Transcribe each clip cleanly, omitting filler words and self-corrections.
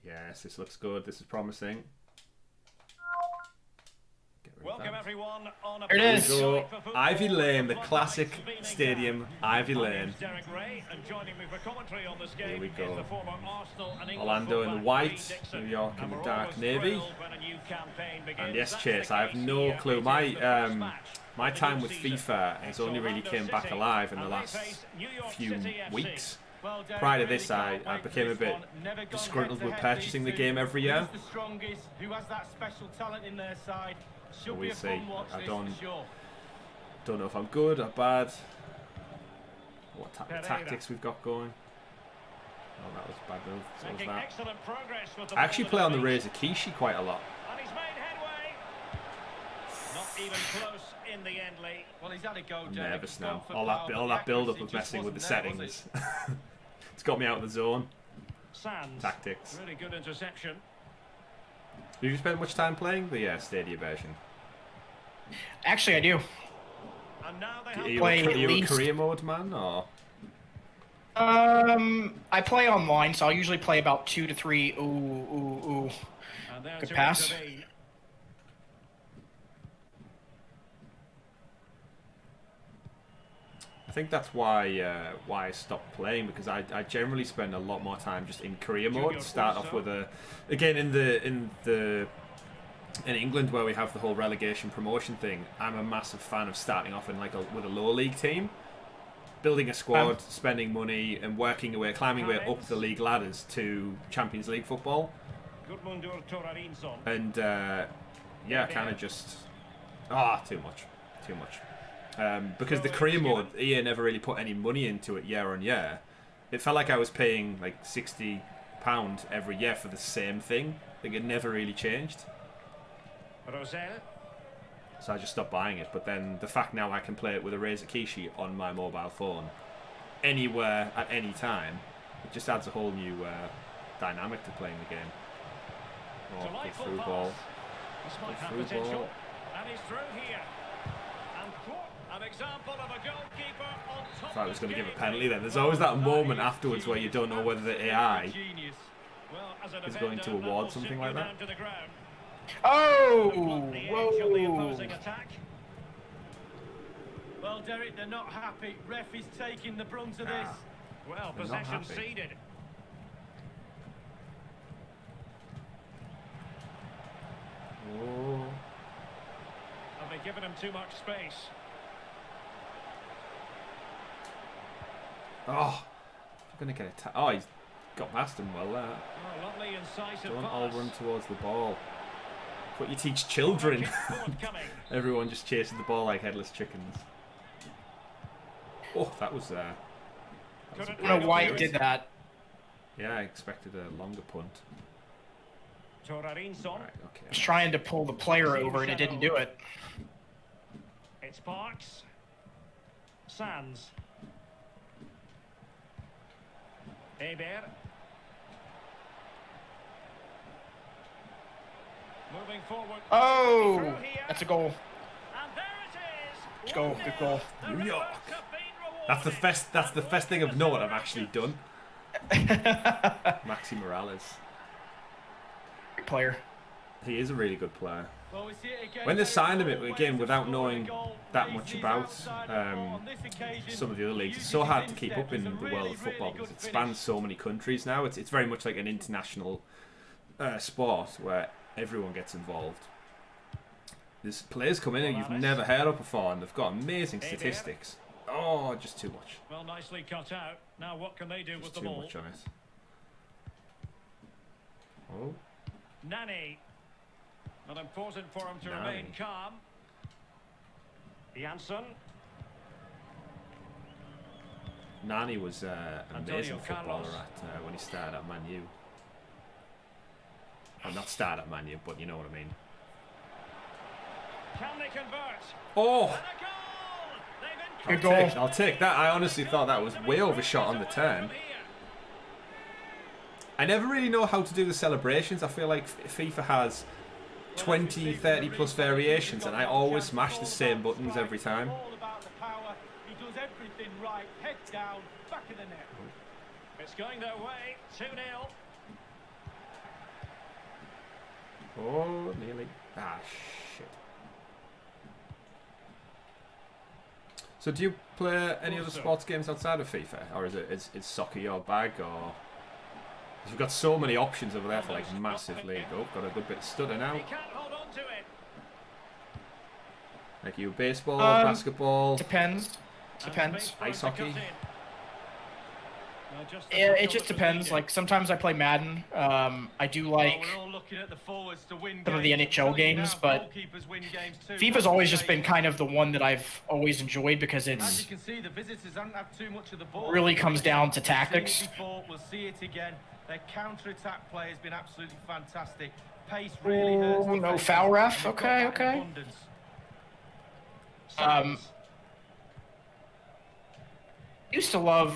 Yes, this looks good. This is promising. Welcome everyone on Here it is. So, Ivy Lane, the classic stadium, Ivy Lane. Here we go. Orlando in the white, New York in the dark navy. And yes, Chase, I have no clue. My time with FIFA has only really came back alive in the last few weeks. Prior to this, I became a bit disgruntled with purchasing the game every year. So we'll see. I don't know if I'm good or bad. What tactics we've got going. Oh, that was a bad move. So was that. I actually play on the Razor Kishi quite a lot. I'm nervous now. All that build-up of messing with the settings. It's got me out of the zone. Tactics. Really good interception. Do you spend much time playing the Stadia version? Actually, I do. Are you a career mode man, or? I play online, so I'll usually play about 2 to 3. Ooh. Good pass. I think that's why I stopped playing, because I generally spend a lot more time just in career mode. Start off with again in England, where we have the whole relegation promotion thing. I'm a massive fan of starting off in with a lower league team, building a squad, spending money, and working your way, climbing your way up the league ladders to Champions League football. And yeah, kind of just too much. Because the career mode, EA never really put any money into it year on year. It felt like I was paying like £60 every year for the same thing. Like, it never really changed. So I just stopped buying it. But then the fact now I can play it with a Razer Kishi on my mobile phone, anywhere, at any time, it just adds a whole new dynamic to playing the game. Oh, good through ball. Good through ball. And he's through here. An example of a goalkeeper on top. I thought I was going to give a penalty then. There's always that moment afterwards where you don't know whether the AI is going to award something like that. Oh! Whoa! Well, Derek, they're not happy. Ref is taking the brunt of this. Well, possession ceded. Oh. Have they given him too much space? Oh, I'm going to get a oh, he's got past him well there. Oh, lovely incisive Don't pass. all run towards the ball. What you teach children. Everyone just chases the ball like headless chickens. Oh, that was I don't know why he did that. Yeah, I expected a longer punt. Right, okay. I was trying to pull the player over and it didn't do it. It's Parks. Sands. Hebert. Moving forward. Oh! That's a goal. And there it is. Let's go. Good goal. New York. That's the first thing of note I've actually done. Maxi Morales. Great player. He is a really good player. When they signed him, again, without knowing that much about some of the other leagues, it's so hard to keep up in the world of football because it spans so many countries now. It's very much like an international sport where everyone gets involved. There's players come in and you've never heard of before, and they've got amazing statistics. Oh, just too much. Well, nicely cut out. Now what can they do with the too ball? Much on it. Oh. Nani. Not important for him to remain calm. Janssen. Nani was an amazing footballer when he started at Man U. Well, not started at Man U, but you know what I mean. Can they convert? Oh! Good goal. I'll take that. I honestly thought that was way overshot on the turn. I never really know how to do the celebrations. I feel like FIFA has 20, 30 plus variations, and I always smash the same buttons every time. He does everything right. Head down, back of the net. It's going their way. 2-0. shit. So do you play any other sports games outside of FIFA? Or is soccer your bag? Or... You've got so many options over there for like massive league. Oh, got a good bit of stutter now. Like you, baseball, basketball. Depends. Ice hockey. Yeah, it just depends. Like sometimes I play Madden. I do like some of the NHL games, but FIFA's always just been kind of the one that I've always enjoyed because it's really comes down to tactics. We'll see it again. Their counter-attack play has been absolutely fantastic. Pace really hurts. Oh, no foul ref. Okay. Used to love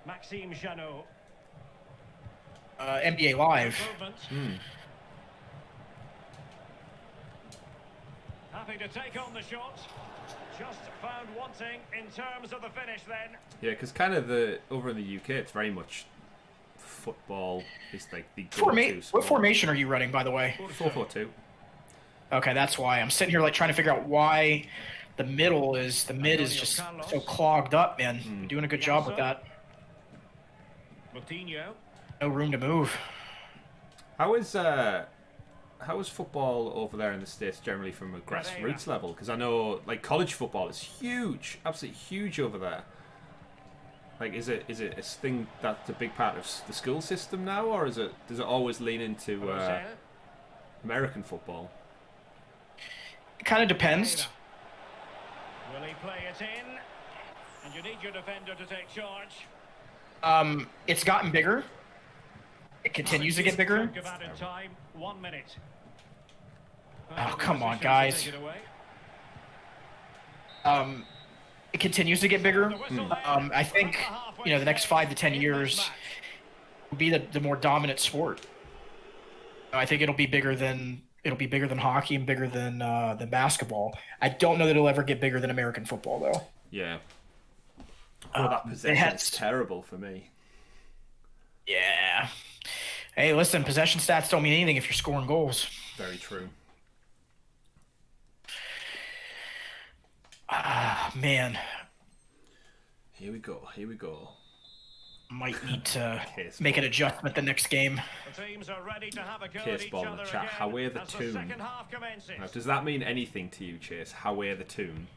Maxime Janot. NBA Live. Happy to take on the shot. Just found wanting in terms of the finish then. Yeah, because kind of over in the UK, it's very much football is like the What formation are you running, by the way? 4-4-2. Okay, that's why I'm sitting here like trying to figure out why the mid is just so clogged up, man. You're doing a good job with that. No room to move. How is football over there in the States generally from a grassroots level? Because I know like college football is huge, absolutely huge over there. Like, is it a thing that's a big part of the school system now, or does it always lean into American football? It kind of depends. Will he play it in? And you need your defender to take charge. It's gotten bigger. It continues to get bigger. 1 minute. Oh, come on, guys. It continues to get bigger. I think, the next 5 to 10 years will be the more dominant sport. I think it'll be bigger than hockey and bigger than basketball. I don't know that it'll ever get bigger than American football, though. Yeah. Oh, that possession's terrible for me. Yeah. Hey, listen, possession stats don't mean anything if you're scoring goals. Very true. Ah, man. Here we go. Might need to make an adjustment the next game. The teams are ready to have a go Case at ball each in the other chat. again How are the as the tune? second half commences. Now, does that mean anything to you, Chase? How are the tune?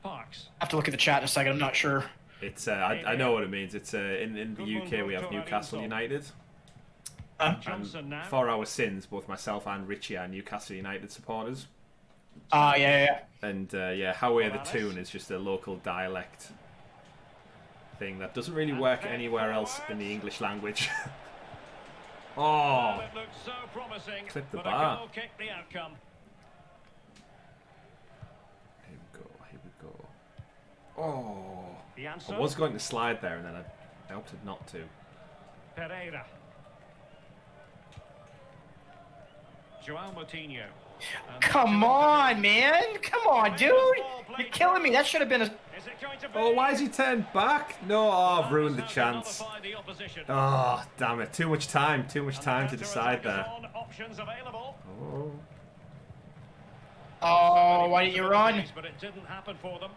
Parks. I have to look at the chat in a second. I'm not sure. It's I know what it means. It's in the UK we have Newcastle United. And for our sins, both myself and Richie are Newcastle United supporters. Yeah. And how are the tune is just a local dialect thing that doesn't really work anywhere else in the English language. Oh, it looks so promising, clip the but bar. a goal kicked the outcome. Here we go. Oh, The answer? I was going to slide there and then I opted not to. Pereira. João Moutinho. Come on, man. Come on, dude. You're killing me. That should have been a... Is it going to be? Oh, why is he turned back? No, I've ruined the chance. Oh, damn it. Too much time to decide there. Options available. Oh, why didn't you run? But it didn't happen for them.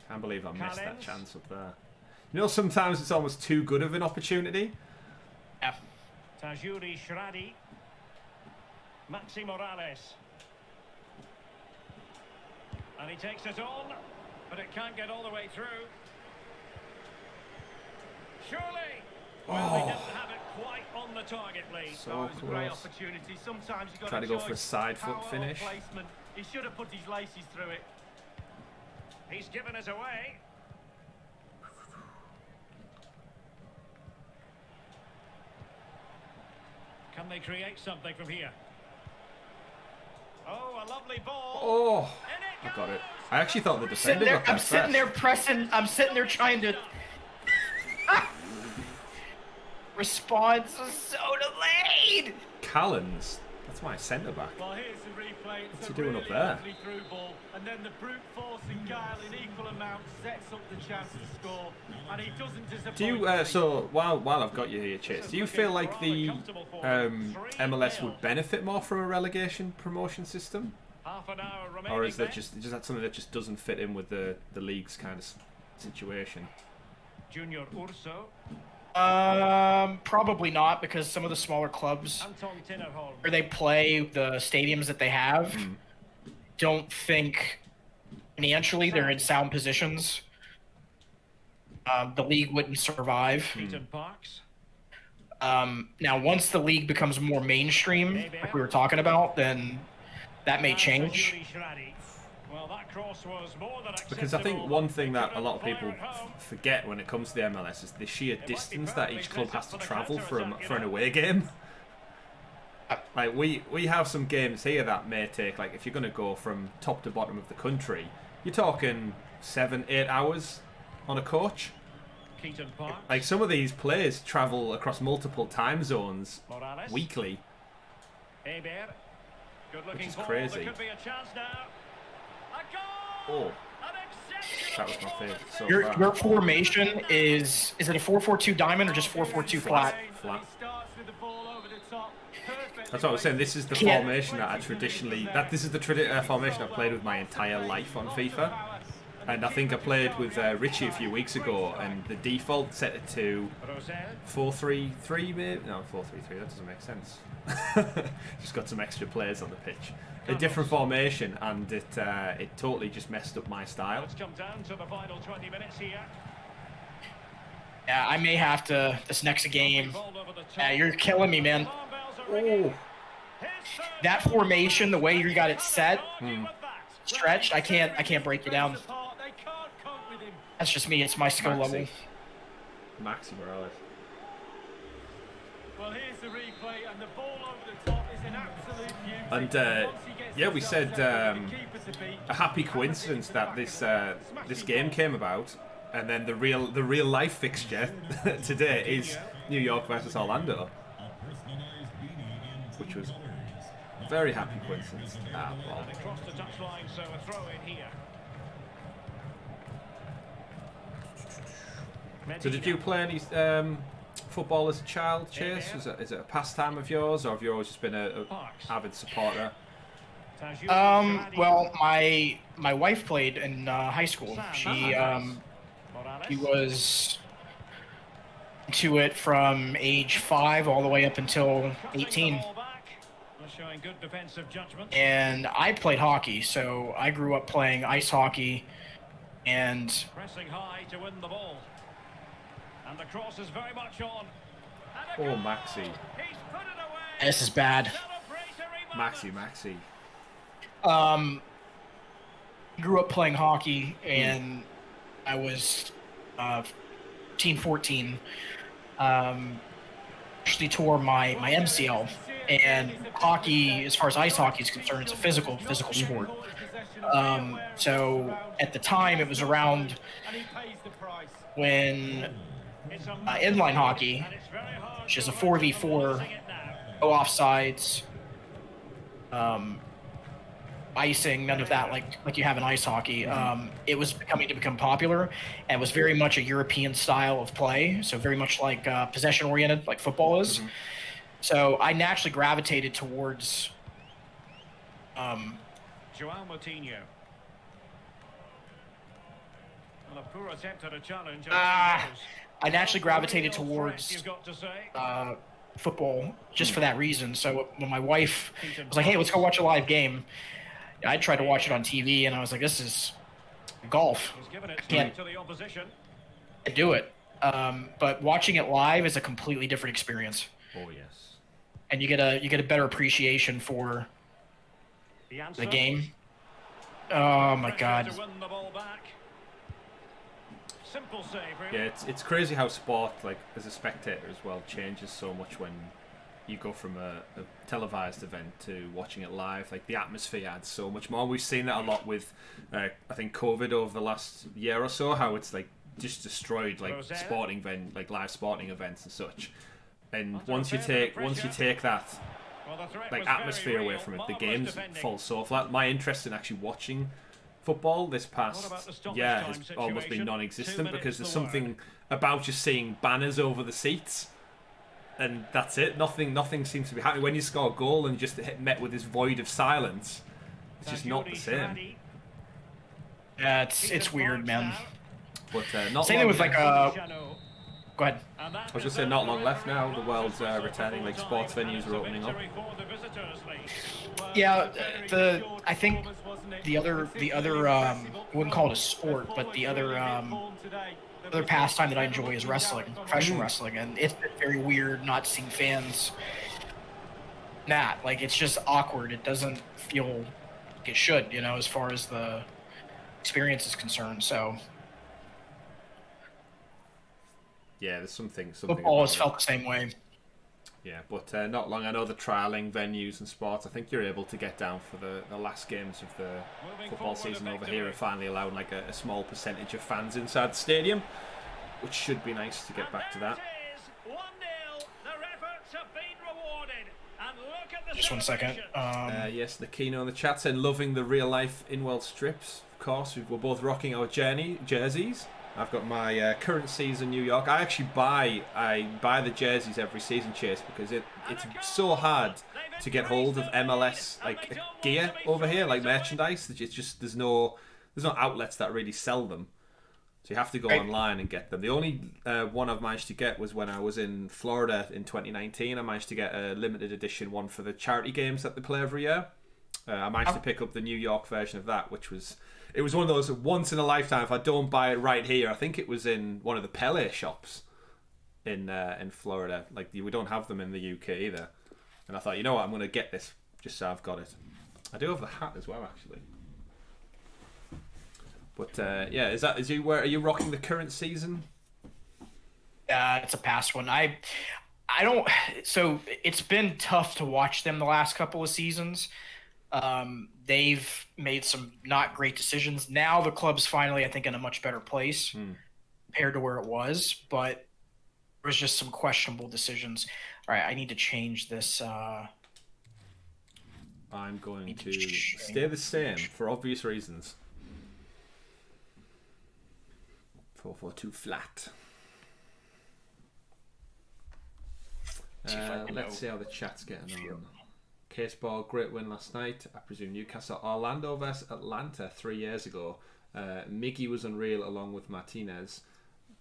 Can't believe I missed that chance up there. You know, sometimes it's almost too good of an opportunity. Yeah. Tajuri Shradi. Maxi Morales. And he takes it on, but it can't get all the way through. Surely! Well, he didn't have it quite on the target, Lee. So That was a great close. opportunity. Sometimes you've got Try to go for a choice. side foot Power or finish. Placement. He should have put his laces through it. He's given it away. Can they create something from here? Oh, a lovely ball. Oh, And it I got it. goes. I actually thought the Sitting defender there, got there I'm sitting first. there pressing. I'm sitting there trying to... Response was so delayed. Callens. That's That's my centre back. Well, here's the replay. What's he doing up there? Through ball, and then the brute force and guile in equal amount sets up the chance to score, and he doesn't disappoint. Do you so while I've got you here, Chase, do you feel like the MLS would benefit more from a relegation promotion system, Half an hour remaining, or is that that something that just doesn't fit in with the league's kind of situation? Junior Urso. Probably not, because some of the smaller clubs where they play, the stadiums that they have, don't think financially they're in sound positions. The league wouldn't survive. Now, once the league becomes more mainstream, like we were talking about, then that may change. Because I think one thing that a lot of people forget when it comes to the MLS is the sheer distance that each club has to travel for an away game. Like we have some games here that may take, like, if you're going to go from top to bottom of the country, you're talking 7-8 hours on a coach. Like, some of these players travel across multiple time zones weekly, which is crazy. Oh, that was my favourite so far. Your formation is it a 4-4-2 diamond or just 4-4-2 flat? Flat. That's what I was saying. This is the formation that I traditionally. This is the formation I've played with my entire life on FIFA. And I think I played with Richie a few weeks ago, and the default set it to 4-3-3, maybe? No, 4-3-3, that doesn't make sense. Just got some extra players on the pitch. A different formation, and it totally just messed up my style. Let's come down to the final 20 minutes here. Yeah, I may have to, this next game. Yeah, you're killing me, man. Oh. That formation, the way you got it set, stretched, I can't break you down. That's just me. It's my skill level. Maxi Morales. Well, here's the replay, and the ball over the top is an absolute beauty. And yeah, we said a happy coincidence that this game came about, and then the real life fixture today is New York versus Orlando, which was a very happy coincidence. Well. Across the touchline, so a throw in here. So did you play any football as a child, Chase? Is it a pastime of yours, or have you always just been a avid supporter? Well, my wife played in high school. She was into it from age 5 all the way up until 18. And I played hockey, so I grew up playing ice hockey, and pressing high to win the ball. And the cross is very much on. Oh, Maxi. This is bad. Maxi. Grew up playing hockey, and I was 14. Actually tore my MCL. And hockey, as far as ice hockey is concerned, it's a physical sport. So at the time, it was around when inline hockey, which is a 4v4, no offsides, icing, none of that like you have in ice hockey. It was become popular, and was very much a European style of play, so very much like possession oriented, like football is. So I naturally gravitated towards João Moutinho. Well, a poor attempt at a challenge. I naturally gravitated towards football just for that reason. So when my wife was like, "Hey, let's go watch a live game," I tried to watch it on TV, and I was like, "This is golf. Can't do it." But watching it live is a completely different experience. Oh yes. And you get a better appreciation for the game. Oh my God. Yeah, it's crazy how sport, like as a spectator as well, changes so much when you go from a televised event to watching it live. Like the atmosphere adds so much more. We've seen that a lot with, I think, COVID over the last year or so. How it's like just destroyed like live sporting events and such. And once you take that like atmosphere away from it. The games fall so flat. My interest in actually watching football this past year has almost been non-existent because there's something about just seeing banners over the seats, and that's it. Nothing seems to be happening. When you score a goal and just met with this void of silence, it's just not the same. Yeah, it's weird, man. But not same thing with like Go ahead. I was just saying, not long left now. The world's returning. Like sports venues are opening up. Yeah, I think the other I wouldn't call it a sport, but the other pastime that I enjoy is wrestling, professional wrestling, and it's been very weird not seeing fans. Like it's just awkward. It doesn't feel like it should, as far as the experience is concerned. So. Yeah, there's something. Football has felt the same way. Yeah, but not long. I know the trialling venues and sports. I think you're able to get down for the last games of the football season over here and finally allowing like a small percentage of fans inside the stadium, which should be nice to get back to that. Just 1 second. Yes, the Kino in the chat said loving the real life in-world strips. Of course, we're both rocking our jerseys. I've got my current season New York. I actually buy the jerseys every season, Chase, because it's so hard to get hold of MLS like gear over here, like merchandise. It's just there's no outlets that really sell them, so you have to go online and get them. The only one I've managed to get was when I was in Florida in 2019. I managed to get a limited edition one for the charity games that they play every year. I managed to pick up the New York version of that, which was. It was one of those once in a lifetime. If I don't buy it right here, I think it was in one of the Pele shops in Florida. Like we don't have them in the UK either. And I thought, you know what, I'm going to get this just so I've got it. I do have the hat as well, actually. But yeah, are you rocking the current season? It's a past one. I don't. So it's been tough to watch them the last couple of seasons. They've made some not great decisions. Now the club's finally, I think, in a much better place compared to where it was, but there was just some questionable decisions. All right, I need to change this. I'm going to stay the same for obvious reasons. 442 flat. Let's see how the chat's getting on. Case ball, great win last night. I presume Newcastle. Orlando versus Atlanta 3 years ago. Miggy was unreal along with Martinez.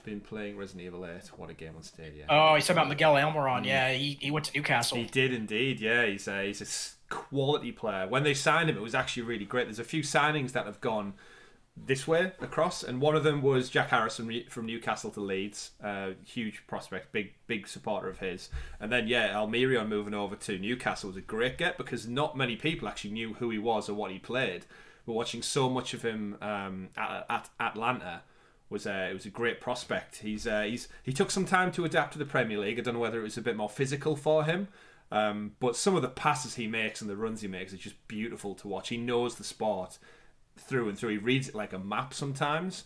Been playing Resident Evil 8. What a game on Stadia. Oh, he's talking about Miguel Almiron. Yeah, he went to Newcastle. He did indeed. Yeah, he's a quality player. When they signed him, it was actually really great. There's a few signings that have gone this way across, and one of them was Jack Harrison from Newcastle to Leeds. Huge prospect, big supporter of his. And then Almiron moving over to Newcastle was a great get because not many people actually knew who he was or what he played. But watching so much of him at Atlanta it was a great prospect. He took some time to adapt to the Premier League. I don't know whether it was a bit more physical for him. But some of the passes he makes and the runs he makes are just beautiful to watch. He knows the sport through and through. He reads it like a map sometimes,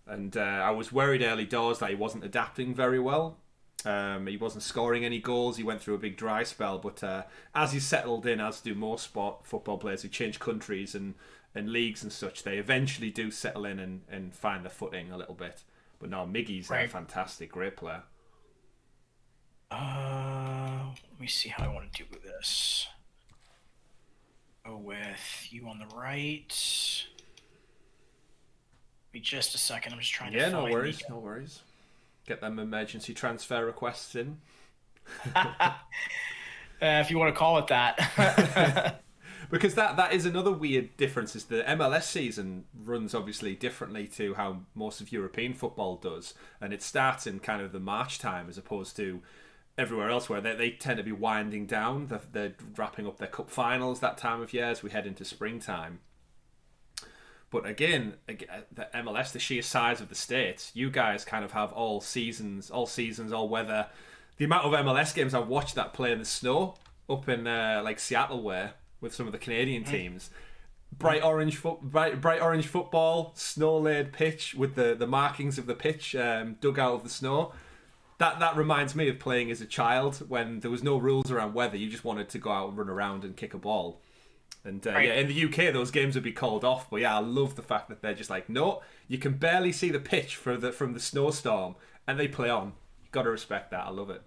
and I was worried early doors that he wasn't adapting very well. He wasn't scoring any goals. He went through a big dry spell, but as he settled in, as do most football players who change countries and leagues and such, they eventually do settle in and find their footing a little bit. But no, Miggy's a fantastic, great player. Let me see how I want to do this. Go with you on the right. Be just a second. I'm just trying to find no worries. Get them emergency transfer requests in. If you want to call it that. Because that is another weird difference. Is the MLS season runs obviously differently to how most of European football does, and it starts in kind of the March time as opposed to everywhere else where they tend to be winding down. They're wrapping up their cup finals that time of year as we head into springtime. But again, the MLS, the sheer size of the States, you guys kind of have all seasons, all weather. The amount of MLS games I've watched that play in the snow up in like Seattle way with some of the Canadian teams. Bright orange football, snow-laid pitch with the markings of the pitch dug out of the snow. That reminds me of playing as a child when there was no rules around weather. You just wanted to go out and run around and kick a ball. And Right. yeah, in the UK, those games would be called off. But yeah, I love the fact that they're just like, no, you can barely see the pitch from the snowstorm, and they play on. You've got to respect that. I love it.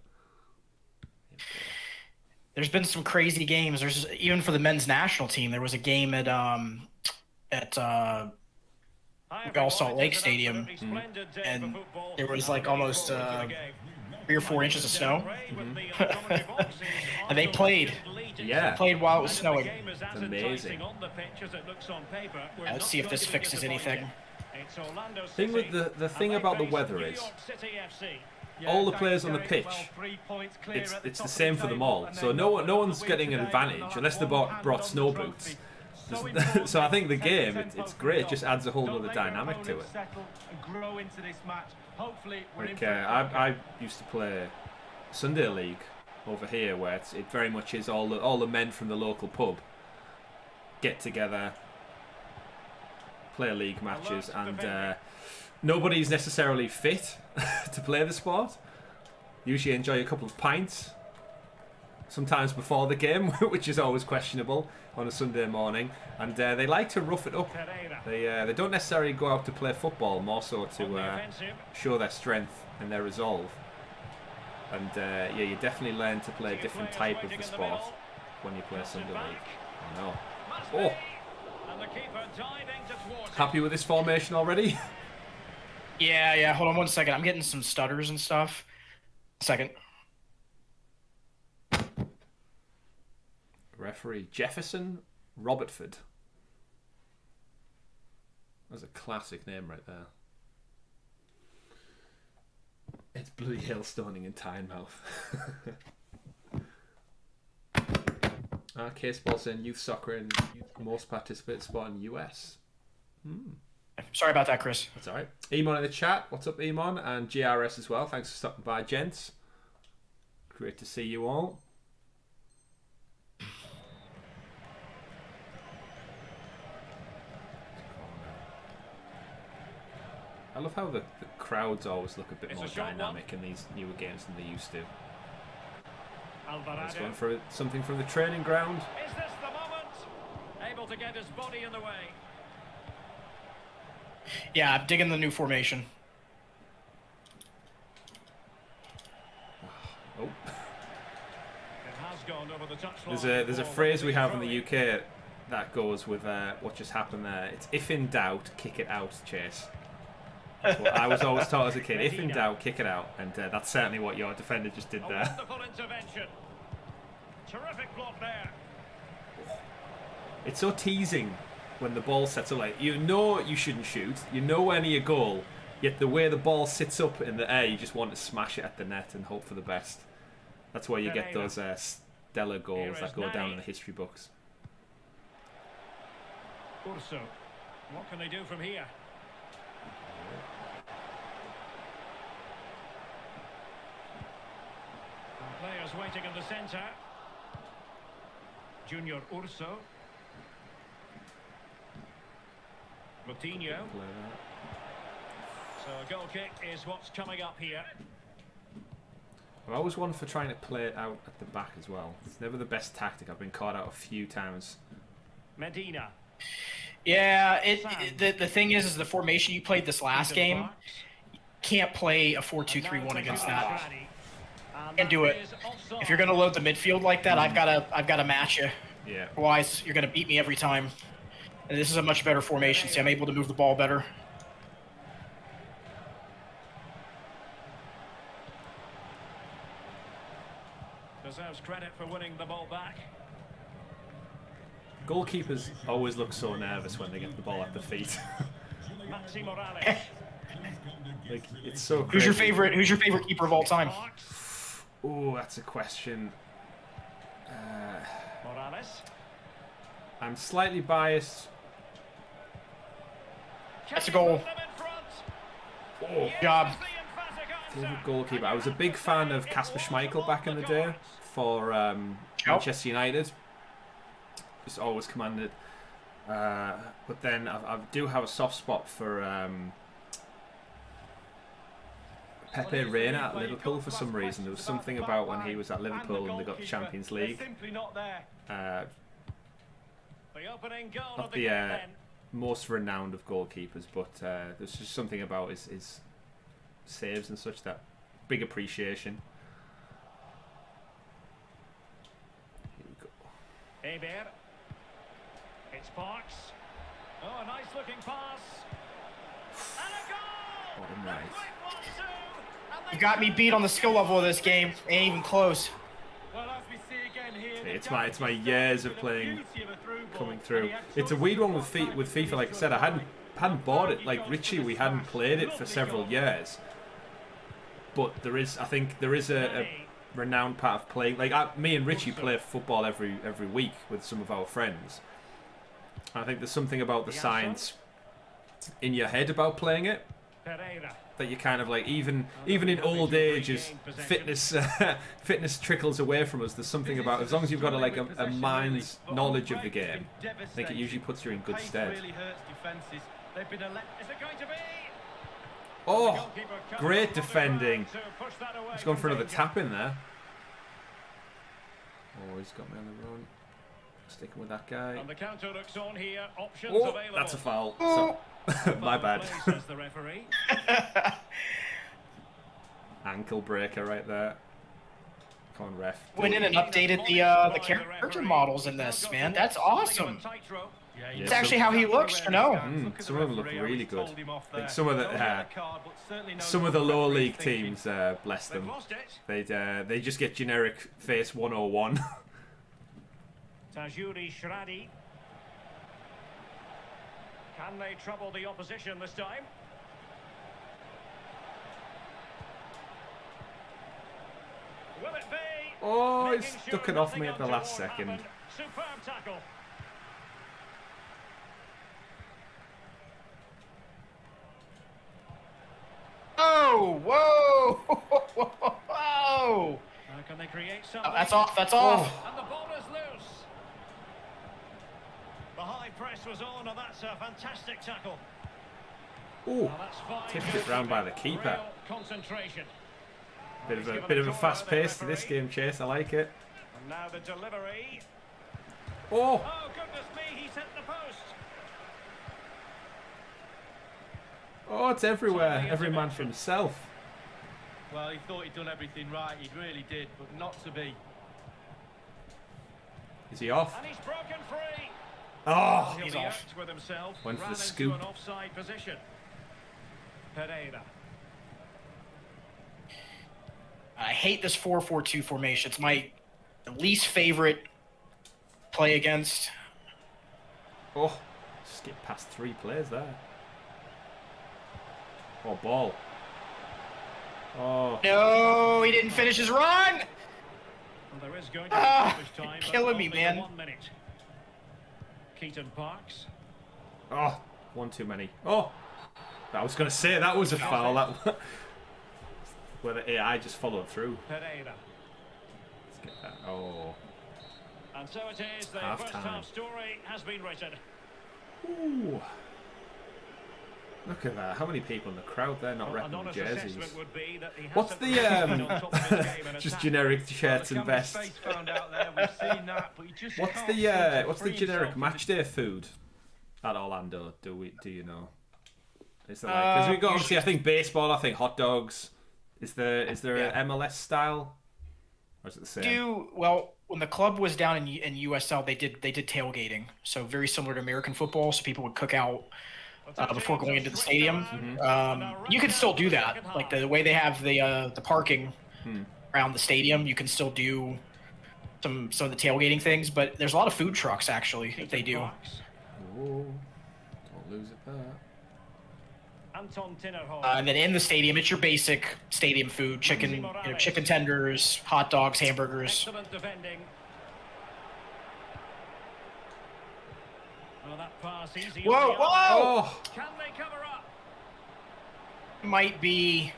There's been some crazy games. There's even for the men's national team. There was a game at Bell Salt Lake Stadium, and there was like almost 3 or 4 inches of snow, and they played. Yeah, They played while it was snowing. it's amazing. Let's see if this fixes anything. Thing with the thing about the weather is, all the players on the pitch, it's the same for them all. So no one's getting an advantage unless they brought snow boots. So I think the game, it's great. It just adds a whole other dynamic to it. Like I used to play Sunday League over here, where it very much is all the men from the local pub get together, play league matches, and nobody's necessarily fit to play the sport. Usually enjoy a couple of pints, sometimes before the game, which is always questionable on a Sunday morning, and they like to rough it up. They don't necessarily go out to play football, more so to show their strength and their resolve. And yeah, you definitely learn to play a different type of the sport when you play Sunday League. I know. Oh, happy with this formation already? Yeah. Hold on 1 second. I'm getting some stutters and stuff. Second. Referee Jefferson Robertford. That's a classic name right there. It's bloody hailstoning in Tynemouth. Case ball saying youth soccer and most participated sport in US. Sorry about that, Chris. That's alright. Emon in the chat. What's up, Emon? And GRS as well. Thanks for stopping by, gents. Great to see you all. I love how the crowds always look a bit more dynamic in these newer games than they used to. Let's go for something from the training ground. Is this the moment? Able to get his body in the way. Yeah, I'm digging the new formation. Oh. It has gone over the touchline. There's a phrase we have in the UK that goes with what just happened there. It's if in doubt, kick it out, Chase. Well, I was always taught as a kid, if in doubt, kick it out, and that's certainly what your defender just did there. Wonderful intervention. Terrific block there. It's so teasing when the ball sets up. Like, you know you shouldn't shoot, you know where near your goal, yet the way the ball sits up in the air, you just want to smash it at the net and hope for the best. That's why you get those stellar goals that go down in the history books. Urso. What can they do from here? Players waiting in the centre. Junior Urso. Coutinho. So a goal kick is what's coming up here. I'm always one for trying to play it out at the back as well. It's never the best tactic. I've been caught out a few times. Medina. Yeah, the thing is the formation you played this last game, you can't play a 4-2-3-1 against that. Can't do it. If you're gonna load the midfield like that, I've gotta match you. Yeah. Otherwise, you're gonna beat me every time. And this is a much better formation. See, I'm able to move the ball better. Deserves credit for winning the ball back. Goalkeepers always look so nervous when they get the ball at their feet. Maxi Morales. Like, it's so Who's crazy. your favorite keeper of all time? Oh, that's a question. Morales. I'm slightly biased. That's a goal. Oh, Good job. favorite goalkeeper. I was a big fan of Kasper Schmeichel back in the day for Manchester United. Just always commanded. But then I do have a soft spot for Pepe Reina at Liverpool for some reason. There was something about when he was at Liverpool and they got the Champions League. Not the most renowned of goalkeepers, but there's just something about his saves and such that big appreciation. Here we go. Hebert. It's Parks. Oh, a nice looking pass. And a goal! What a night. You got me beat on the skill level of this game. Ain't even close. Well, as we see again here, It's my years of playing coming through. It's a weird one with FIFA. Like I said, I hadn't bought it. Like Richie, we hadn't played it for several years. But I think there is a renowned part of playing. Like me and Richie play football every week with some of our friends. I think there's something about the science in your head about playing it that you kind of like. Even in old age, as fitness trickles away from us, there's something about, as long as you've got a mind's knowledge of the game, I think it usually puts you in good stead. Oh, great defending. He's gone for another tap in there. Oh, he's got me on the run. Sticking with that guy. And the counter looks on here. Options Oh, available. that's a foul. So, my bad. Ankle breaker right there. Come on, ref. Went in and updated the character models in this, man. That's awesome. It's actually how he looks, you know. Some of them look really good. I think some of the lower league teams, bless them, they just get generic face 101. Tajuri Shradi. Can they trouble the opposition this time? Will it be? Oh, he's stuck it off me at the last second. Superb tackle. Oh, whoa, whoa! Can they create something? That's off. That's off. And the ball is loose. The high press was on, and that's a fantastic tackle. Ooh, tipped it round by the keeper. Real concentration. Bit of a fast pace to this game, Chase. I like it. And now the delivery. Oh! Oh goodness me! He's hit the post. Oh, it's everywhere. Every man for himself. Well, he thought he'd done everything right. He really did, but not to be. Is he off? And he's broken free. Oh! He's off. With himself. Went for the Ran into scoop. an offside position. Pereira. I hate this 4-4-2 formation. It's my least favorite play against. Oh, skip past 3 players there. Oh, ball. Oh. No, he didn't finish his run. Well, there is going to be stoppage time, but killing me, only man. 1 minute. Keaton Parks. Oh, one too many. Oh, I was going to say that was a foul. That where the AI just followed through. Pereira. Let's get that. Oh. And so it is. The Half first time. half story has been written. Ooh. Look at that. How many people in the crowd there not repping the jerseys? What's the just generic shirts and vests? What's the generic match day food at Orlando? Do you know? Is there like, because we got obviously I think baseball, I think hot dogs. Is there an MLS style? Or is it the same? Well, when the club was down in USL, they did tailgating, so very similar to American football. So people would cook out before going into the stadium. You can still do that, like the way they have the parking around the stadium. You can still do some of the tailgating things, but there's a lot of food trucks actually that they do. Oh, don't lose it there. And then in the stadium, it's your basic stadium food: chicken tenders, hot dogs, hamburgers. Excellent defending. Well, that pass easy. Whoa! Oh. Can they cover up? Might be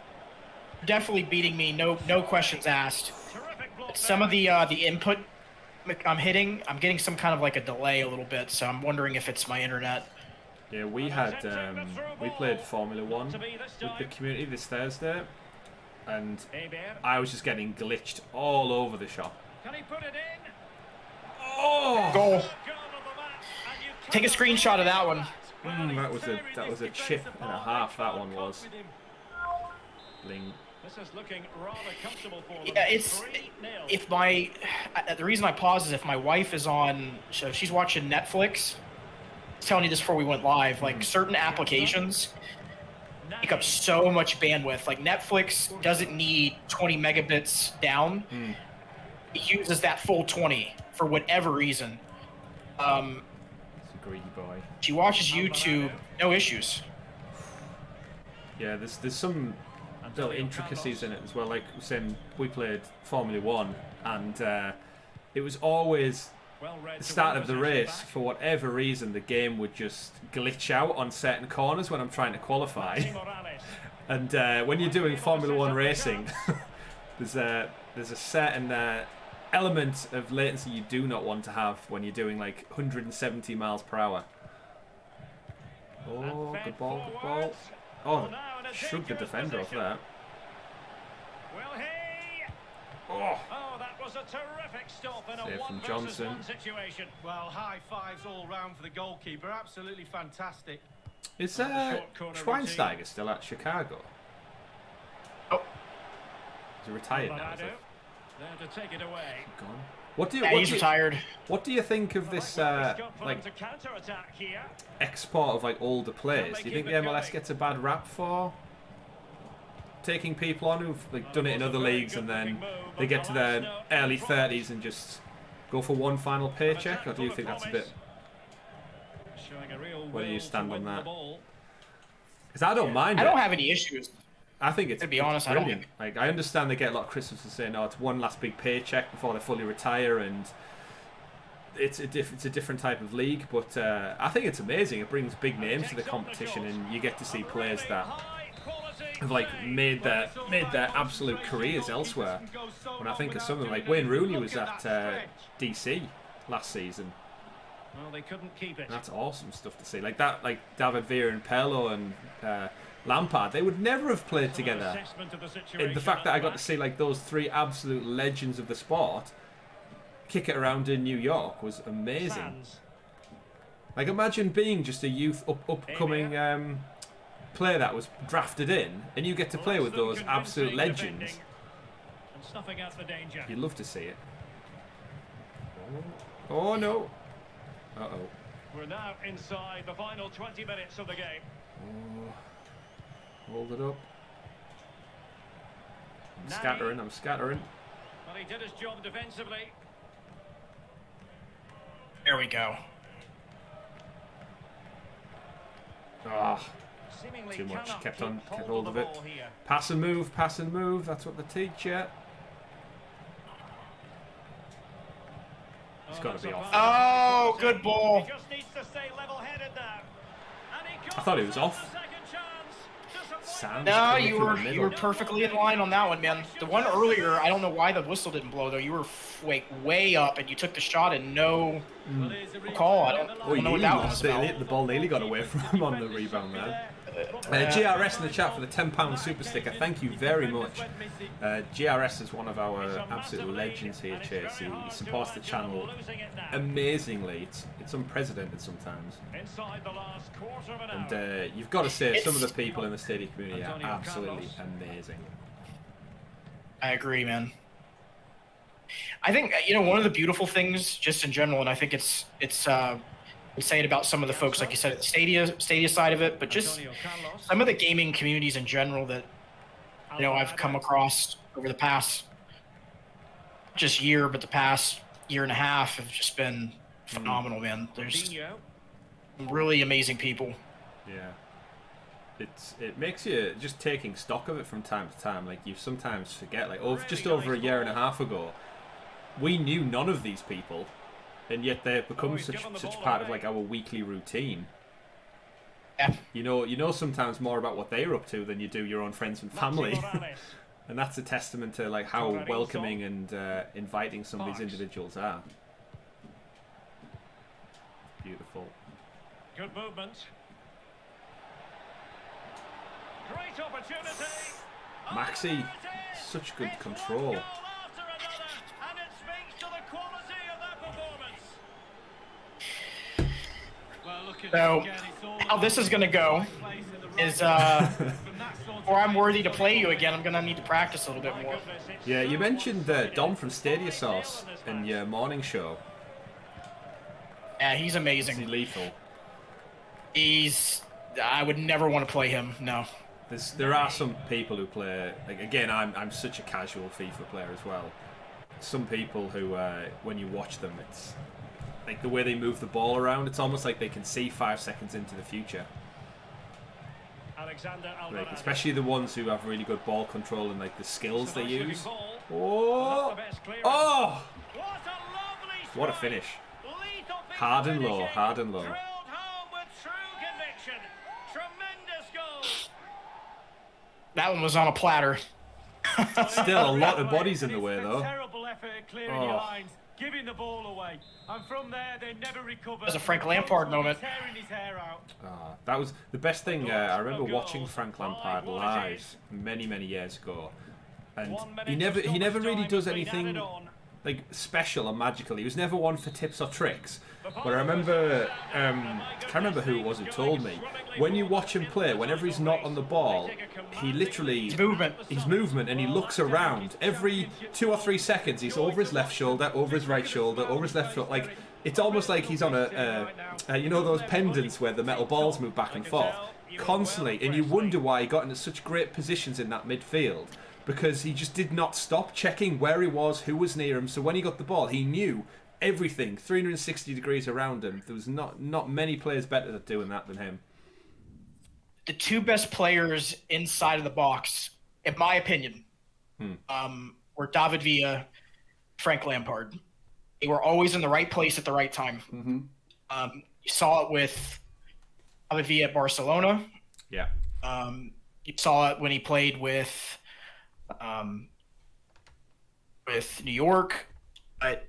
definitely beating me. No questions asked. Terrific block. Some of the input I'm getting some kind of like a delay a little bit, so I'm wondering if it's my internet. Yeah, we played Formula 1 with the community this Thursday, and I was just getting glitched all over the shop. Can he put it in? Oh! Goal. Take a screenshot of that one. That was a chip and a half. That one was. Bling. This is looking rather comfortable for them. Yeah, if my the reason I pause is if my wife is on, so she's watching Netflix. I was telling you this before we went live. Like certain applications take up so much bandwidth. Like Netflix doesn't need 20 megabits down. It uses that full 20 for whatever reason. It's a greedy boy. She watches YouTube, no issues. Yeah, there's some little intricacies in it as well. Like saying, we played Formula 1, and it was always the start of the race. For whatever reason, the game would just glitch out on certain corners when I'm trying to qualify. And when you're doing Formula 1 racing, there's a certain element of latency you do not want to have when you're doing like 170 miles per hour. Oh, good ball, good ball. Oh, shrugged the defender off that. Oh, that was a terrific stop in a save from 1 versus Johnson. 1 situation. Well, high fives all round for the goalkeeper. Absolutely fantastic. Is Schweinsteiger still at Chicago? Oh, He's retired now, is it? There to take it away. Gone. What do you? yeah, what he's do you- retired. What do you think of this like to counter-attack here. export of like older players? Do you think the MLS gets a bad rap for taking people on who've like done it in other leagues and then they get to their early 30s and just go for one final paycheck, or do you think that's a bit? Where do you stand on that? Because I don't mind I it. don't have any issues. I think it's, To be honest, I don't brilliant. Like, I understand they get a lot of criticism for saying, "Oh, it's one last big paycheck before they fully retire," and it's a different type of league. But I think it's amazing. It brings big names to the competition, and you get to see players that have like made their absolute careers elsewhere. When I think of something like Wayne Rooney was at DC last season. Well, they couldn't keep it. That's awesome stuff to see. Like that, like David Villa and Pirlo and Lampard, they would never have played together. And the fact that I got to see like those three absolute legends of the sport kick it around in New York was amazing. Like imagine being just a youth upcoming player that was drafted in, and you get to play with those absolute legends. You'd love to see it. Oh no. Uh-oh. We're now inside the final 20 minutes of the game. Oh. Hold it up. I'm scattering. Well, he did his job defensively. There we go. Ah, too much. Kept hold of it. Pass and move, pass and move. That's what they teach you. It's got to be off. Oh, good ball. He just needs to stay level-headed now. I thought it was off. Sounds No, coming you through were the you were middle. perfectly in line on that one, man. The one earlier, I don't know why the whistle didn't blow though. You were way up, and you took the shot and no call. I don't know what that one was about. The ball nearly got away from him on the rebound there. GRS in the chat for the £10 super sticker. Thank you very much. GRS is one of our absolute legends here, Chase. He supports the channel amazingly. It's unprecedented sometimes. And you've got to say, some of the people in the Stadia community are absolutely amazing. I agree, man. I think one of the beautiful things, just in general, and I think it's say it about some of the folks, like you said, at the Stadia side of it, but just some of the gaming communities in general that I've come across over the past just year, but the past year and a half have just been phenomenal, man. There's some really amazing people. Yeah. It makes you just taking stock of it from time to time. Like you sometimes forget, like just over a year and a half ago, we knew none of these people. And yet they've become such part of like our weekly routine. Yeah. You know sometimes more about what they're up to than you do your own friends and family. And that's a testament to like how welcoming and inviting some of these individuals are. Beautiful. Good movement. Great opportunity. Maxi. Such good control. So, how this is going to go is, or I'm worthy to play you again, I'm going to need to practice a little bit more. Yeah, you mentioned Dom from Stadia Sauce in your morning show. Yeah, he's amazing. Is he lethal? I would never want to play him, no. There are some people who play, like, again, I'm such a casual FIFA player as well. Some people who, when you watch them, it's like the way they move the ball around, it's almost like they can see 5 seconds into the future. Like, especially the ones who have really good ball control and like the skills they use. Oh! Oh! What a finish. Hard and low, hard and low. That one was on a platter. Still a lot of bodies in the way though. Terrible effort at clearing your lines, giving the ball away, and from there they never recovered. It was a Frank Lampard moment. Tearing his hair out. That was the best thing. I remember watching Frank Lampard live many years ago, and he never really does anything like special or magical. He was never one for tips or tricks. But I remember, I can't remember who it was who told me, when you watch him play, whenever he's not on the ball, he literally... His movement, and he looks around. Every 2 or 3 seconds, he's over his left shoulder, over his right shoulder, over his left foot. Like, it's almost like he's on you know those pendants where the metal balls move back and forth? Constantly. And you wonder why he got into such great positions in that midfield. Because he just did not stop checking where he was, who was near him. So when he got the ball, he knew everything, 360 degrees around him. There was not many players better at doing that than him. The two best players inside of the box, in my opinion, were David Villa, Frank Lampard. They were always in the right place at the right time. Mm-hmm. You saw it with David Villa at Barcelona. Yeah. You saw it when he played with New York, but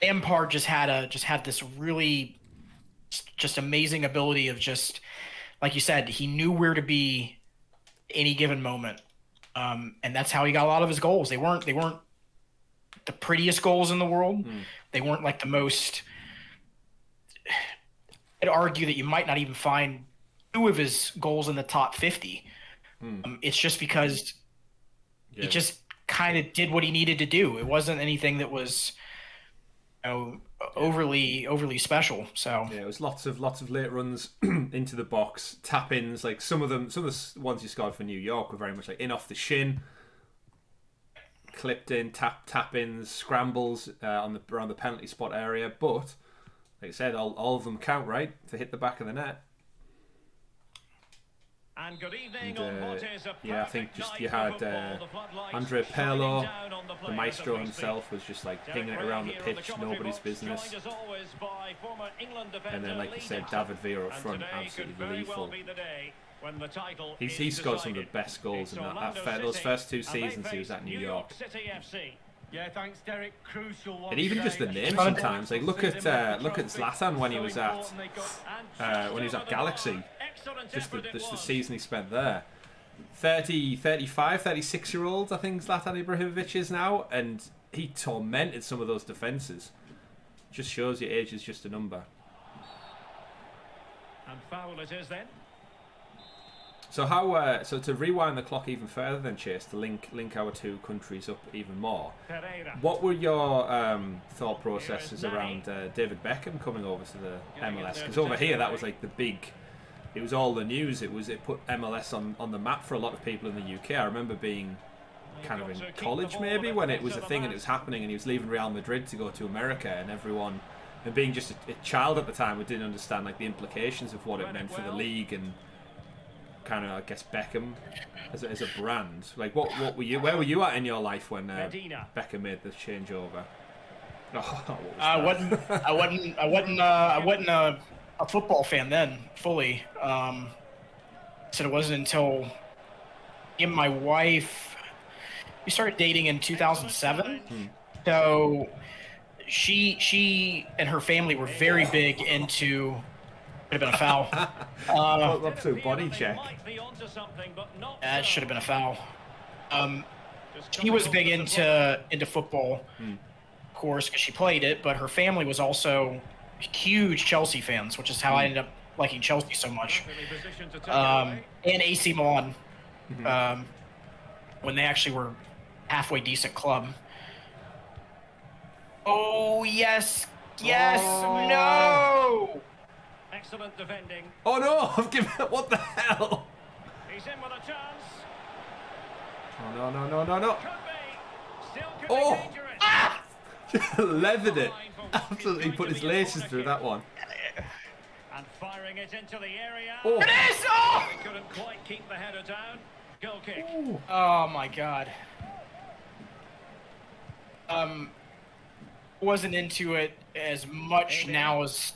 Lampard just had this really just amazing ability of just, like you said, he knew where to be any given moment, and that's how he got a lot of his goals. They weren't the prettiest goals in the world. They weren't like the most. I'd argue that you might not even find 2 of his goals in the top 50. It's just because he just kind of did what he needed to do. It wasn't anything that was, overly special. So yeah, it was lots of late runs into the box, tap-ins. Like some of the ones he scored for New York were very much like in off the shin, clipped in, tap-ins, scrambles around the penalty spot area. But like I said, all of them count, right? To hit the back of the net. And good evening on what is a yeah, I think just you had Andre Pirlo, the maestro himself, was just like pinging it around the pitch, nobody's business. And then, like you said, David Villa up front, absolutely lethal. He scored some of the best goals in those first 2 seasons he was at New York. Yeah, thanks, Derek. Crucial one. And even just the name sometimes, like look at Zlatan when he was at Galaxy. Just the season he spent there. 30, 35, 36-year-olds, I think Zlatan Ibrahimovic is now, and he tormented some of those defences. Just shows your age is just a number. And foul it is then. So how? So to rewind the clock even further, then Chase, to link our 2 countries up even more. What were your thought processes around David Beckham coming over to the MLS? Because over here that was like the big. It was all the news. It put MLS on the map for a lot of people in the UK. I remember being kind of in college maybe when it was a thing and it was happening, and he was leaving Real Madrid to go to America, and everyone, and being just a child at the time, we didn't understand like the implications of what it meant for the league and kind of, I guess, Beckham as a brand. Like what were you? Where were you at in your life when Beckham made the changeover? Oh, I wasn't a football fan then fully. So it wasn't until me and my wife, we started dating in 2007. So she and her family were very big into. Could have been a foul. Up to a body check. That should have been a foul. She was big into football, of course, because she played it, but her family was also huge Chelsea fans, which is how I ended up liking Chelsea so much. And AC Milan, when they actually were halfway decent club. Oh, yes, no! Excellent defending. Oh no, I've given it. What the hell? He's in with a chance. Oh no. Could be. Still could Oh. be dangerous. Leathered it. Absolutely put his laces through that one. And firing it into the area. Oh. It is! Oh! He couldn't quite keep the header down. Goal kick. Ooh. Oh my god. Wasn't into it as much now as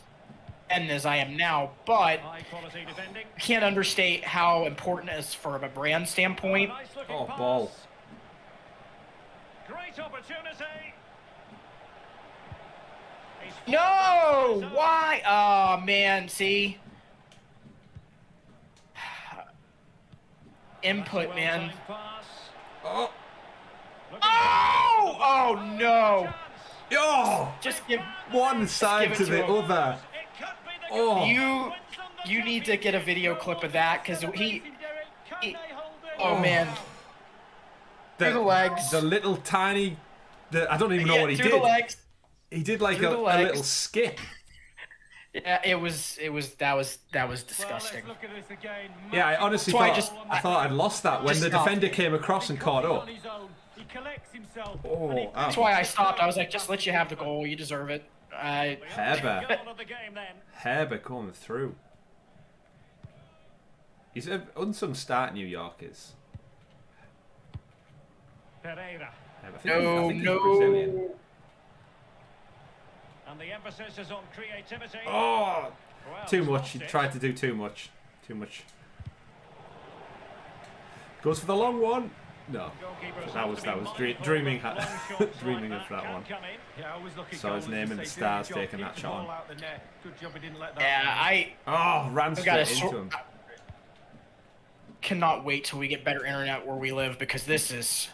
I am now, but High quality defending. I can't understate how important it is from a brand standpoint. Nice looking Oh, pass. ball. Great opportunity. He's No! Why? Oh man, see? Input, man. Pass. Oh. Oh! Oh no! Oh. Just give One side it to to the him. other. It could be the Oh. you need to get a video clip of that because he Can they hold it? oh man. Through the legs. The little tiny. I don't even know what he through did. the legs. He did like Through a the legs. little skip. Yeah, that was disgusting. Well, let's look at this again. Yeah, I honestly That's thought why I thought I'd lost that when Just the stop. defender came across and caught up. He collects himself. Oh, and he ouch. That's why I stopped. I was like, just let you have the goal. You deserve it. Herber. Goal of the game then. Herber coming through. He's an unsung star at New York, is. Pereira. I think No, he's Brazilian. no. And the emphasis is on creativity. Oh, Well, too he's much. lost He it. tried to do too much. Too much. Goes for the long one. No. Goalkeepers That have was to be dreaming mindful that long shots dreaming like of that can one. come in. Yeah, I always look at Saw his goals name and in the say, do stars your job, taking keep that the shot ball on. out the net. Good job he didn't let that Yeah, Oh, ran I got straight into him. cannot wait till we get better internet where we live because this is.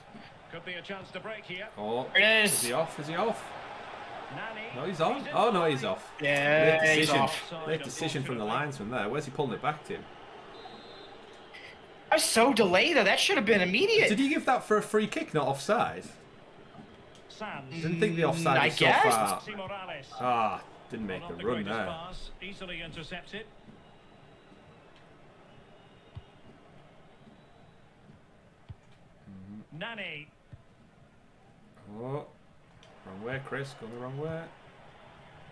Could be a chance to break here. Oh, There it is is. he off? Is he off? Nani. No, he's on. Oh no, he's off. Yeah, Late he's decision. off. Late decision from the linesman there. Where's he pulling it back to? I was so delayed though. That should have been immediate. Did he give that for a free kick, not offside? Sands. Didn't think the offside I was so guess. far. Morales. Ah, didn't make Not the the run greatest there. pass. Easily intercepted. Nani. Oh, wrong way, Chris. Going the wrong way.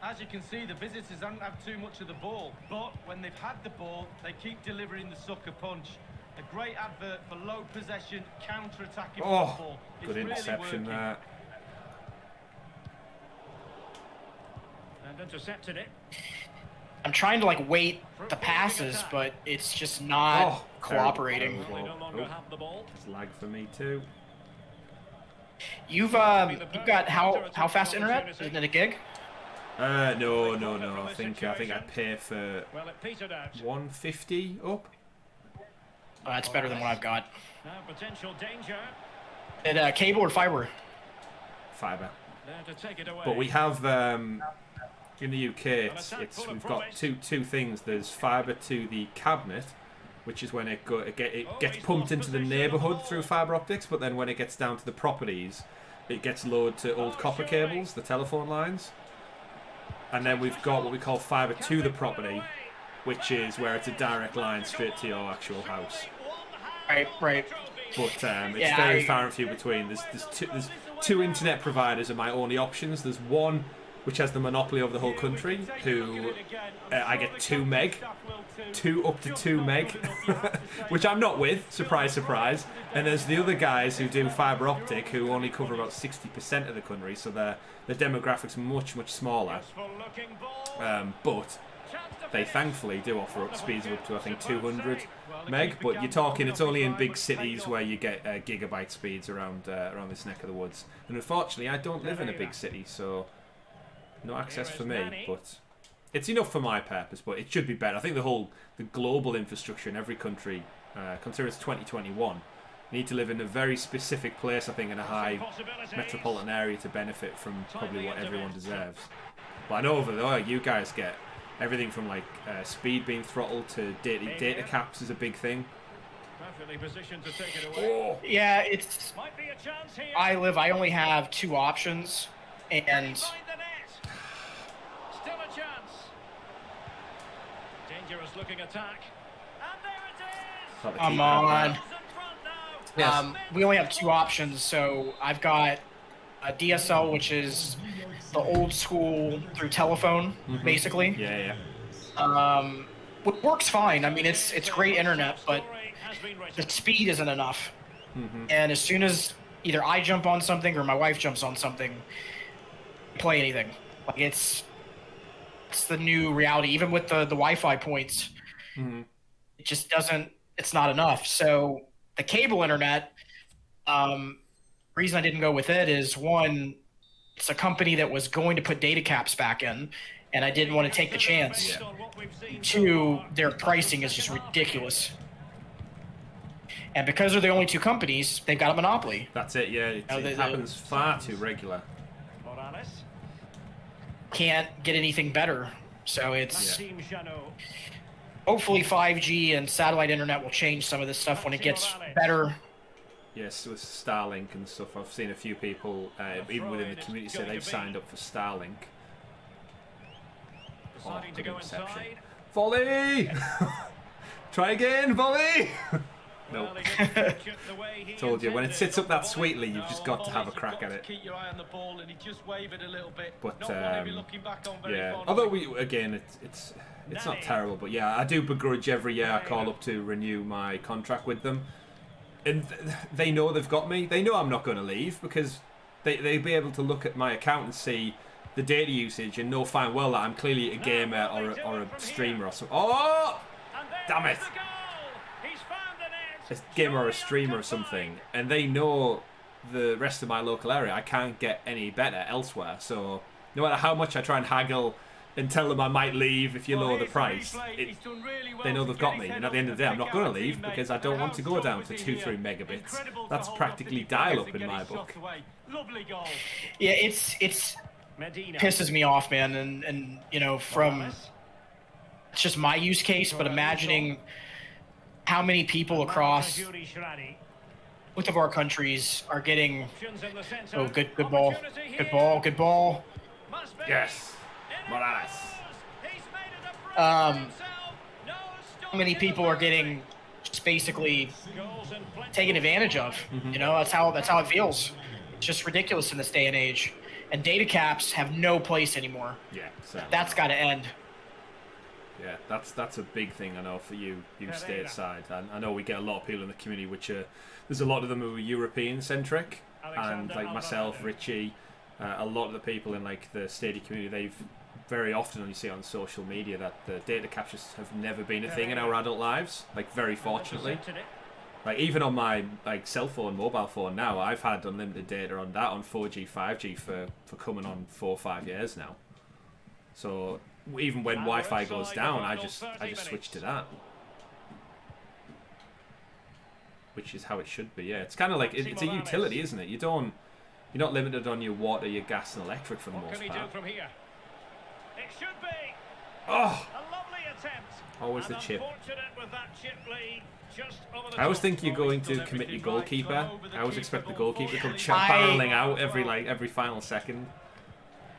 As you can see, the visitors haven't had too much of the ball, but when they've had the ball, they keep delivering the sucker punch. A great advert for low possession, counter-attacking Oh, football. It's good really interception working. there. And intercepted it. I'm trying to like wait the passes, but it's just not Oh, cooperating. terrible. They no longer Oh. have the ball. It's lag for me too. You've got how fast internet? Isn't it a gig? No. I think I pay for Well, it petered out. 150 up. That's better than what I've got. Now potential danger. Cable or fiber? Fibre. There to take it away. But we have in the UK, we've got two things. There's fibre to the cabinet, which is when it gets pumped into the neighbourhood through fibre optics. But then when it gets down to the properties, it gets loaded to old copper cables, the telephone lines. And then we've got what we call fibre to the property, which is where it's a direct line straight to your actual house. Right. But it's Yeah, very far and few between. There's two internet providers are my only options. There's one which has the monopoly over the whole country, who I get 2 meg, up to 2 meg, which I'm not with, surprise. And there's the other guys who do fibre optic, who only cover about 60% of the country, so their demographics much smaller. But they thankfully do offer up speeds of up to I think 200 meg. But you're talking it's only in big cities where you get gigabyte speeds around this neck of the woods. And unfortunately, I don't live in a big city, so no access for me. But it's enough for my purpose. But it should be better. I think the global infrastructure in every country, considering it's 2021, You need to live in a very specific place, I think, in a high metropolitan area to benefit from probably what everyone deserves. But I know over there, you guys get everything from like speed being throttled to data caps is a big thing. Oh. Yeah, it's. I only have 2 options, and. Still a chance. Dangerous looking attack. And there it is. Come on. Yes. We only have 2 options, so I've got a DSL, which is the old school through telephone, basically. Yeah. It works fine. I mean, it's great internet, but the speed isn't enough. And as soon as either I jump on something or my wife jumps on something, play anything. Like it's the new reality. Even with the Wi-Fi points, it just doesn't. It's not enough. So the cable internet. Reason I didn't go with it is, one, it's a company that was going to put data caps back in, and I didn't want to take the chance. Yeah. 2, their pricing is just ridiculous. And because they're the only 2 companies, they've got a monopoly. That's it, yeah. It happens far too regular. Can't get anything better. So it's... Hopefully 5G and satellite internet will change some of this stuff when it gets better. Yes, with Starlink and stuff. I've seen a few people, even within the community, say they've signed up for Starlink. Oh, good interception. Volley! Try again, volley! Nope. Told you, when it sits up that sweetly, you've just got to have a crack at it. Keep your eye on the ball, and he just wavered a little bit. But back on very yeah, fondly. although it's not terrible, but yeah, I do begrudge every year I call up to renew my contract with them. And they know they've got me. They know I'm not going to leave, because they'll be able to look at my account and see the data usage and know fine well that I'm clearly a gamer or a streamer or something. Oh! Damn it! A gamer or a streamer or something. And they know the rest of my local area. I can't get any better elsewhere. So no matter how much I try and haggle and tell them I might leave if you lower the price, they know they've got me. And at the end of the day, I'm not going to leave because I don't want to go down to 2-3 megabits. That's practically dial-up in my book. Yeah, it's pisses me off, man. And you know, from it's just my use case, but imagining how many people across both of our countries are getting good ball. Yes. Morales. How many people are getting just basically taken advantage of? You know, that's how it feels. It's just ridiculous in this day and age. And data caps have no place anymore. Yeah, certainly. That's got to end. Yeah, that's a big thing, I know, for you stateside. I know we get a lot of people in the community which are, there's a lot of them who are European centric, and like myself, Richie, a lot of the people in like the Stadia community, they've very often you see on social media that the data caps just have never been a thing in our adult lives, like very fortunately. Like even on my like cell phone, mobile phone now, I've had unlimited data on that on 4G, 5G for coming on 4 or 5 years now. So even when Wi-Fi goes down, I just switch to that, which is how it should be. Yeah, it's kind of like it's a utility, isn't it? You're not limited on your water, your gas, and electric for the most part. It should be. Oh, A lovely attempt. always the chip. With that chip lead, just over the I always top. think you're going to commit your goalkeeper. I always expect the goalkeeper to come barreling out every final second.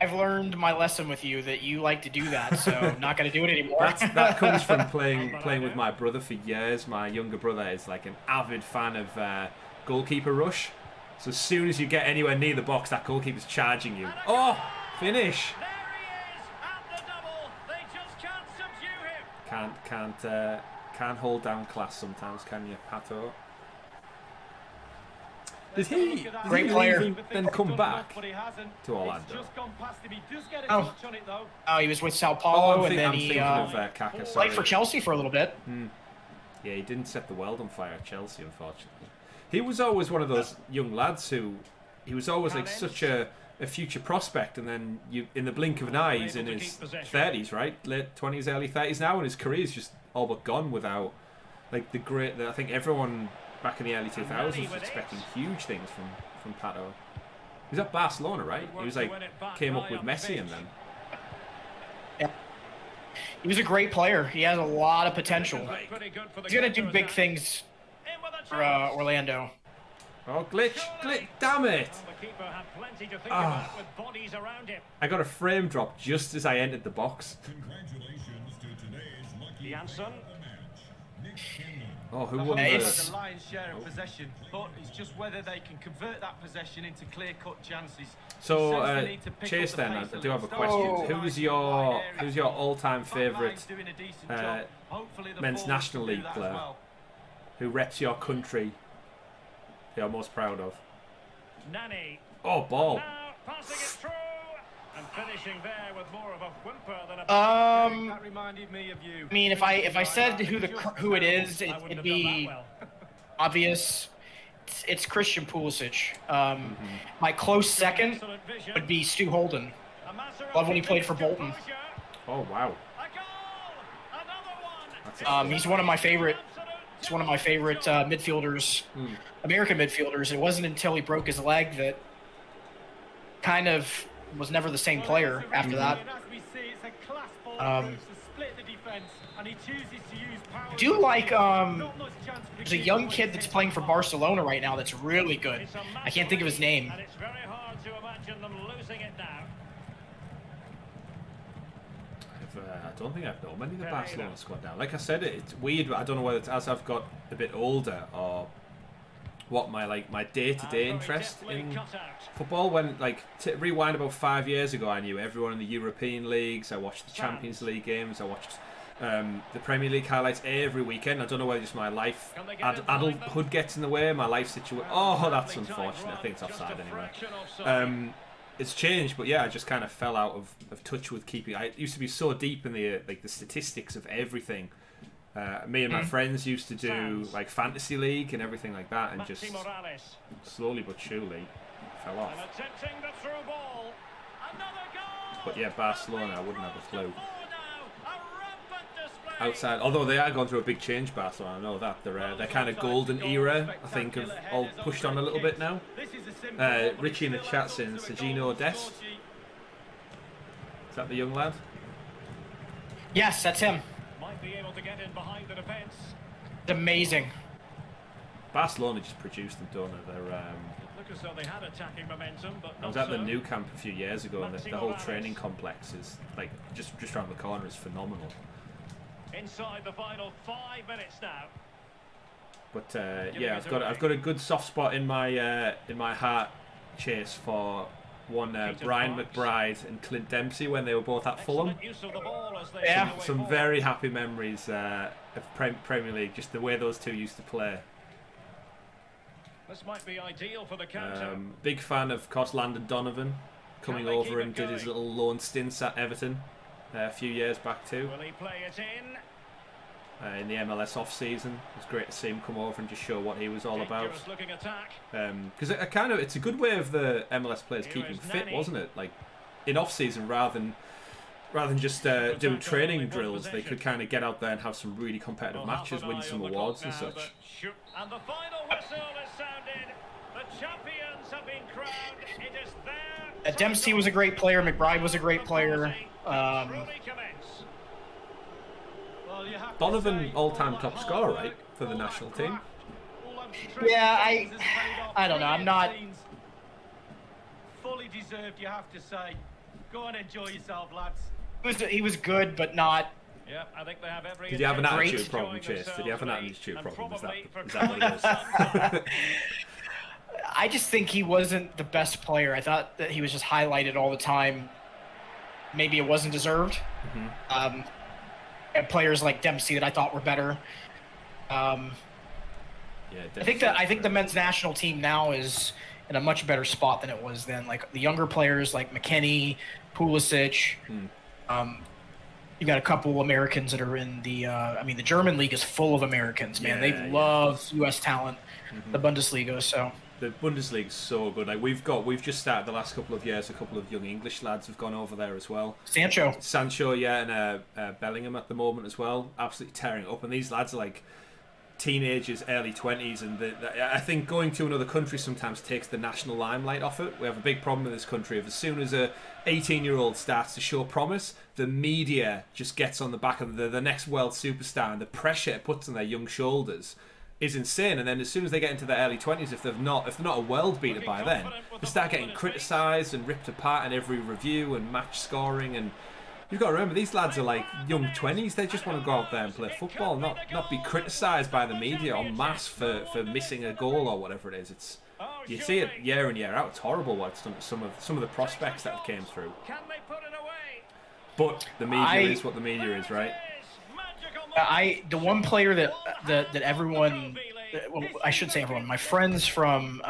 I've learned my lesson with you that you like to do that, so I'm not going to do it anymore. That comes from playing with my brother for years. My younger brother is like an avid fan of goalkeeper rush. So as soon as you get anywhere near the box, that goalkeeper's charging you. Oh, finish! There he is at the double. They just can't subdue him. Can't hold down class sometimes, can you, Pato? Did he Great player. leave and then come back to Orlando? Oh, he was with Sao Paulo, and then I'm he thinking of Kaka, sorry. played for Chelsea for a little bit. Yeah, he didn't set the world on fire at Chelsea, unfortunately. He was always one of those young lads who, he was always like such a future prospect, and then you, in the blink of an eye, he's in his 30s, right? Late 20s, early 30s now, and his career's just all but gone without like the great. I think everyone back in the early 2000s was expecting huge things from Pato. He was at Barcelona, right? He was like came up with Messi and then. Yeah. He was a great player. He has a lot of potential. He's gonna do big things for Orlando. Oh, glitch! Damn it! Oh. I got a frame drop just as I entered the box. Oh, who won the lion's share of possession, but it's just whether they can convert that possession into clear-cut chances. So, Chase, then I do have a question. Who's your all-time favourite men's National League player? Who reps your country? You're most proud of? Oh, ball. And finishing there with more of a whimper than a that reminded me of you. I mean, if I said who it is, it'd be obvious. It's Christian Pulisic. My close second would be Stu Holden. Love when he played for Bolton. Oh wow. He's one of my favorite. He's one of my favorite midfielders, American midfielders. It wasn't until he broke his leg that kind of was never the same player after that. I do like there's a young kid that's playing for Barcelona right now that's really good. I can't think of his name. I don't think I've known many of the Barcelona squad now. Like I said, it's weird, but I don't know whether it's as I've got a bit older or what my day-to-day interest in football. When to rewind about 5 years ago, I knew everyone in the European leagues. I watched the Champions League games. I watched the Premier League highlights every weekend. I don't know whether just my life adulthood gets in the way, my life situation. Oh, that's unfortunate. I think it's offside anyway. It's changed, but yeah, I just kind of fell out of touch with keeping. I used to be so deep in the statistics of everything. Me and my friends used to do fantasy league and everything like that, and just slowly but surely fell off. But yeah, Barcelona, I wouldn't have a clue. Outside, although they are going through a big change, Barcelona, I know that their kind of golden era, I think, have all pushed on a little bit now. Richie in the chat saying Sergino Dest. Is that the young lad? Yes, that's him. Might be able to get in behind the defense. It's amazing. Barcelona just produced them, don't they? They're look as though they had attacking momentum, but I was at the new camp a few years ago, and the whole training complex is just around the corner is phenomenal. Inside the final 5 minutes now. But yeah, I've got a good soft spot in my heart, Chase, for one Brian McBride and Clint Dempsey when they were both at Fulham. Yeah, some very happy memories of Premier League, just the way those two used to play. This might be ideal for the counter. Big fan of course Landon Donovan coming over and did his little loan stints at Everton a few years back too. Will he play it in the MLS off season, it was great to see him come over and just show what he was all about. Because it's a good way of the MLS players keeping fit, wasn't it? Like in off season, rather than just doing training drills, they could kind of get out there and have some really competitive matches, win some awards and such. And the final whistle is sounded. The champions have been crowned. It is there. Dempsey was a great player. McBride was a great player. Donovan all-time top scorer, right, for the national team? Yeah, I don't know. I'm not fully deserved, you have to say. Go and enjoy yourself, lads. He was good, but not. Yeah, I think they have every. Did you have an attitude problem, Chase? Did you have an attitude problem? Is that what it is? I just think he wasn't the best player. I thought that he was just highlighted all the time. Maybe it wasn't deserved. And players like Dempsey that I thought were better. Yeah, I think the men's national team now is in a much better spot than it was then. Like the younger players like McKennie, Pulisic. You got a couple Americans that are in the. The German league is full of Americans, man. They love U.S. talent. The Bundesliga, so. The Bundesliga's so good. Like we've just started the last couple of years. A couple of young English lads have gone over there as well. Sancho, yeah, and Bellingham at the moment as well. Absolutely tearing it up. And these lads are teenagers, early 20s, and I think going to another country sometimes takes the national limelight off it. We have a big problem in this country of as soon as a 18-year-old starts to show promise, the media just gets on the back of the next world superstar, and the pressure it puts on their young shoulders is insane. And then as soon as they get into their early 20s, if they're not a world beater by then, they start getting criticised and ripped apart in every review and match scoring. And you've got to remember, these lads are like young 20s. They just want to go out there and play football, not be criticised by the media en masse for missing a goal or whatever it is. You see it year in, year out. It's horrible what it's done to some of the prospects that came through. But the media is what the media is, right? The one player that everyone, well, I should say everyone, my friends from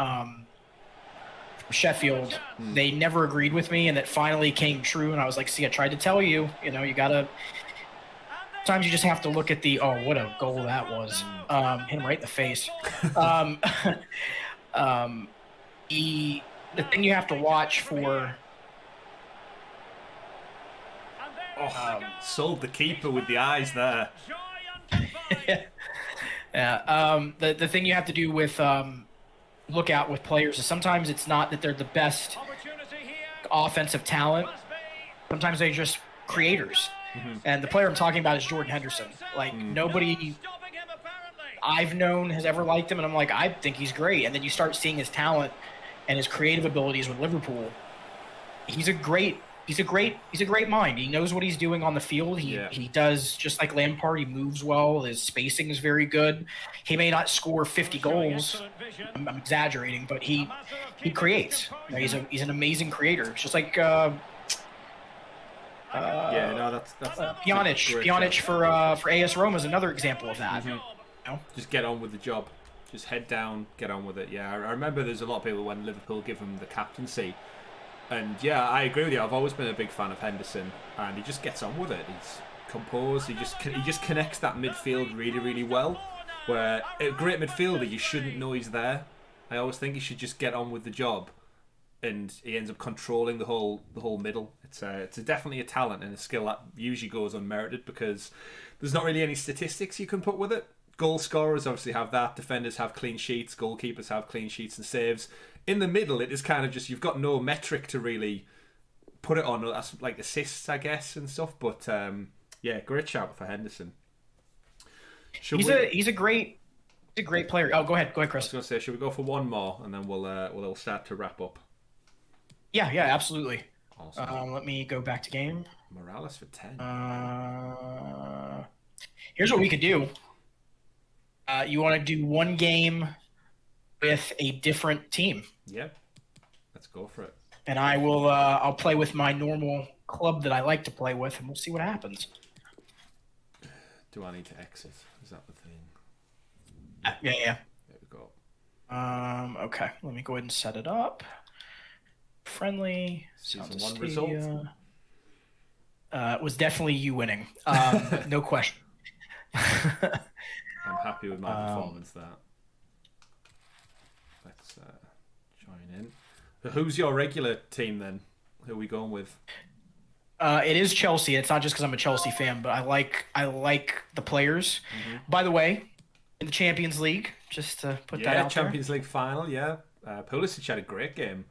Sheffield, they never agreed with me, and it finally came true. And I was like, see, I tried to tell you, you gotta, sometimes you just have to look at what a goal that was. Hit him right in the face. The thing you have to watch for. Sold the keeper with the eyes there. Yeah. The thing you have to do with look out with players is sometimes it's not that they're the best offensive talent. Sometimes they're just creators. And the player I'm talking about is Jordan Henderson. Like nobody I've known has ever liked him, and I'm like, I think he's great. And then you start seeing his talent and his creative abilities with Liverpool. He's a great mind. He knows what he's doing on the field. He does, just like Lampard, he moves well. His spacing is very good. He may not score 50 goals. I'm exaggerating, but he creates. He's an amazing creator. It's just like that's Pjanic for AS Roma is another example of that. Just get on with the job. Just head down, get on with it. Yeah, I remember there's a lot of people when Liverpool give him the captaincy. And yeah, I agree with you. I've always been a big fan of Henderson, and he just gets on with it. He's composed. He just connects that midfield really, really well. Where a great midfielder, you shouldn't know he's there. I always think he should just get on with the job, and he ends up controlling the whole middle. It's definitely a talent and a skill that usually goes unmerited because there's not really any statistics you can put with it. Goal scorers obviously have that. Defenders have clean sheets. Goalkeepers have clean sheets and saves. In the middle, it is kind of just, you've got no metric to really put it on. That's like assists, I guess, and stuff. But yeah, great shout for Henderson. He's a great player. Oh, go ahead, Chris. I was going to say, should we go for one more and then we'll start to wrap up? Yeah, absolutely. Awesome. Let me go back to game. Morales for 10. Here's what we could do. You want to do one game with a different team? Yeah, let's go for it. And I will. I'll play with my normal club that I like to play with, and we'll see what happens. Do I need to exit? Is that the thing? Yeah. There we go. Okay. Let me go ahead and set it up. Friendly. Season 1 result. It was definitely you winning. No question. I'm happy with my performance there. Let's join in. So who's your regular team then? Who are we going with? It is Chelsea. It's not just because I'm a Chelsea fan, but I like the players. By the way, in the Champions League, just to put that out Champions League final, yeah. Pulisic had a great game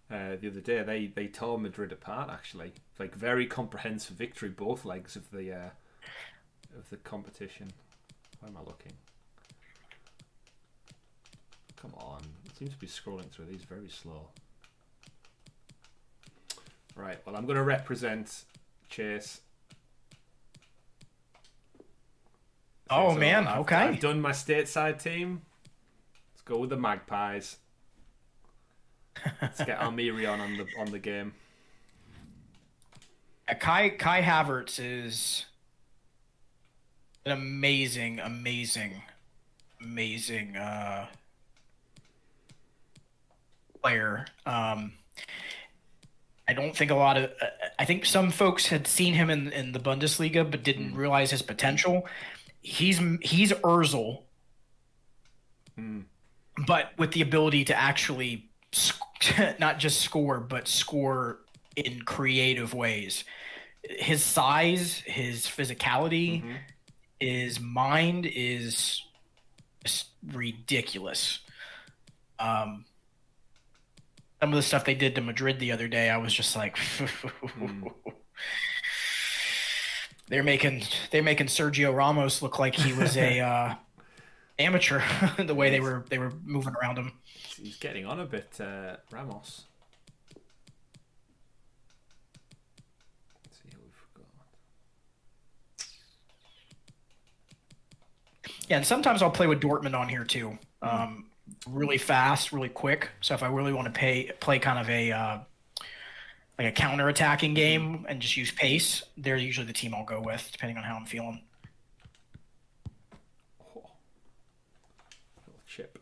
the other day. They tore Madrid apart, actually. Like, very comprehensive victory, both legs of the competition. Where am I looking? Come on. It seems to be scrolling through these very slow. Right, well, I'm going to represent Chase. Oh, man, okay. I've done my stateside team. Let's go with the Magpies. Let's get Almirion on the game. Kai Havertz is an amazing player. I don't think I think some folks had seen him in the Bundesliga but didn't realize his potential. He's Ozil, but with the ability to actually not just score, but score in creative ways. His size, his physicality, his mind is It's ridiculous. Some of the stuff they did to Madrid the other day, I was just like, they're making Sergio Ramos look like he was a amateur. The way they were moving around him. He's getting on a bit, Ramos. Let's see who we've got. Yeah, and sometimes I'll play with Dortmund on here too. Really fast, really quick. So if I really want to play kind of a like a counter-attacking game and just use pace, they're usually the team I'll go with, depending on how I'm feeling. Oh. Little chip.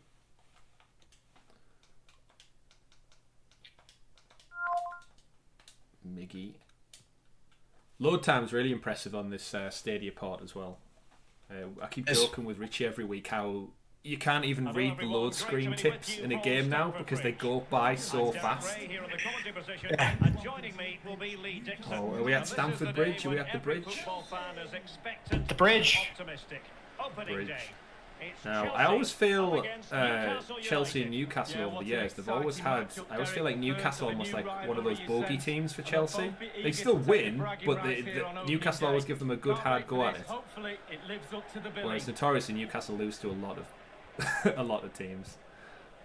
Miggy. Load time's really impressive on this Stadia port as well. I keep joking with Richie every week how you can't even read the load screen tips in a game now because they go by so fast. Oh, are we at Stamford Bridge? Are we at the bridge? The bridge. Bridge. Now, I always feel Chelsea and Newcastle over the years, I always feel like Newcastle almost like one of those bogey teams for Chelsea. They still win, but Newcastle always give them a good hard go at it. Whereas notoriously Newcastle lose to a lot of a lot of teams.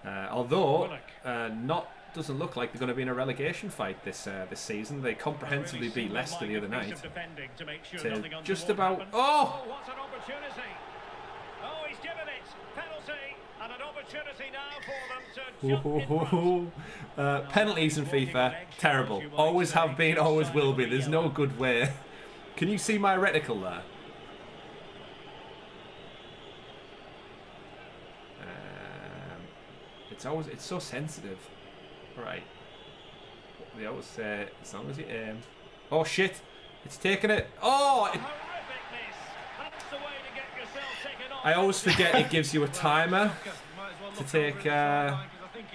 Although doesn't look like they're going to be in a relegation fight this season. They comprehensively beat Leicester the other night. To just about He's given it. Penalty and an opportunity now for them to jump penalties in FIFA, terrible. Always have been, always will be. There's no good way. Can you see my reticle there? It's so sensitive. Right. They always say, as long as you aim. Oh shit! It's taken it. Oh! I always forget it gives you a timer to take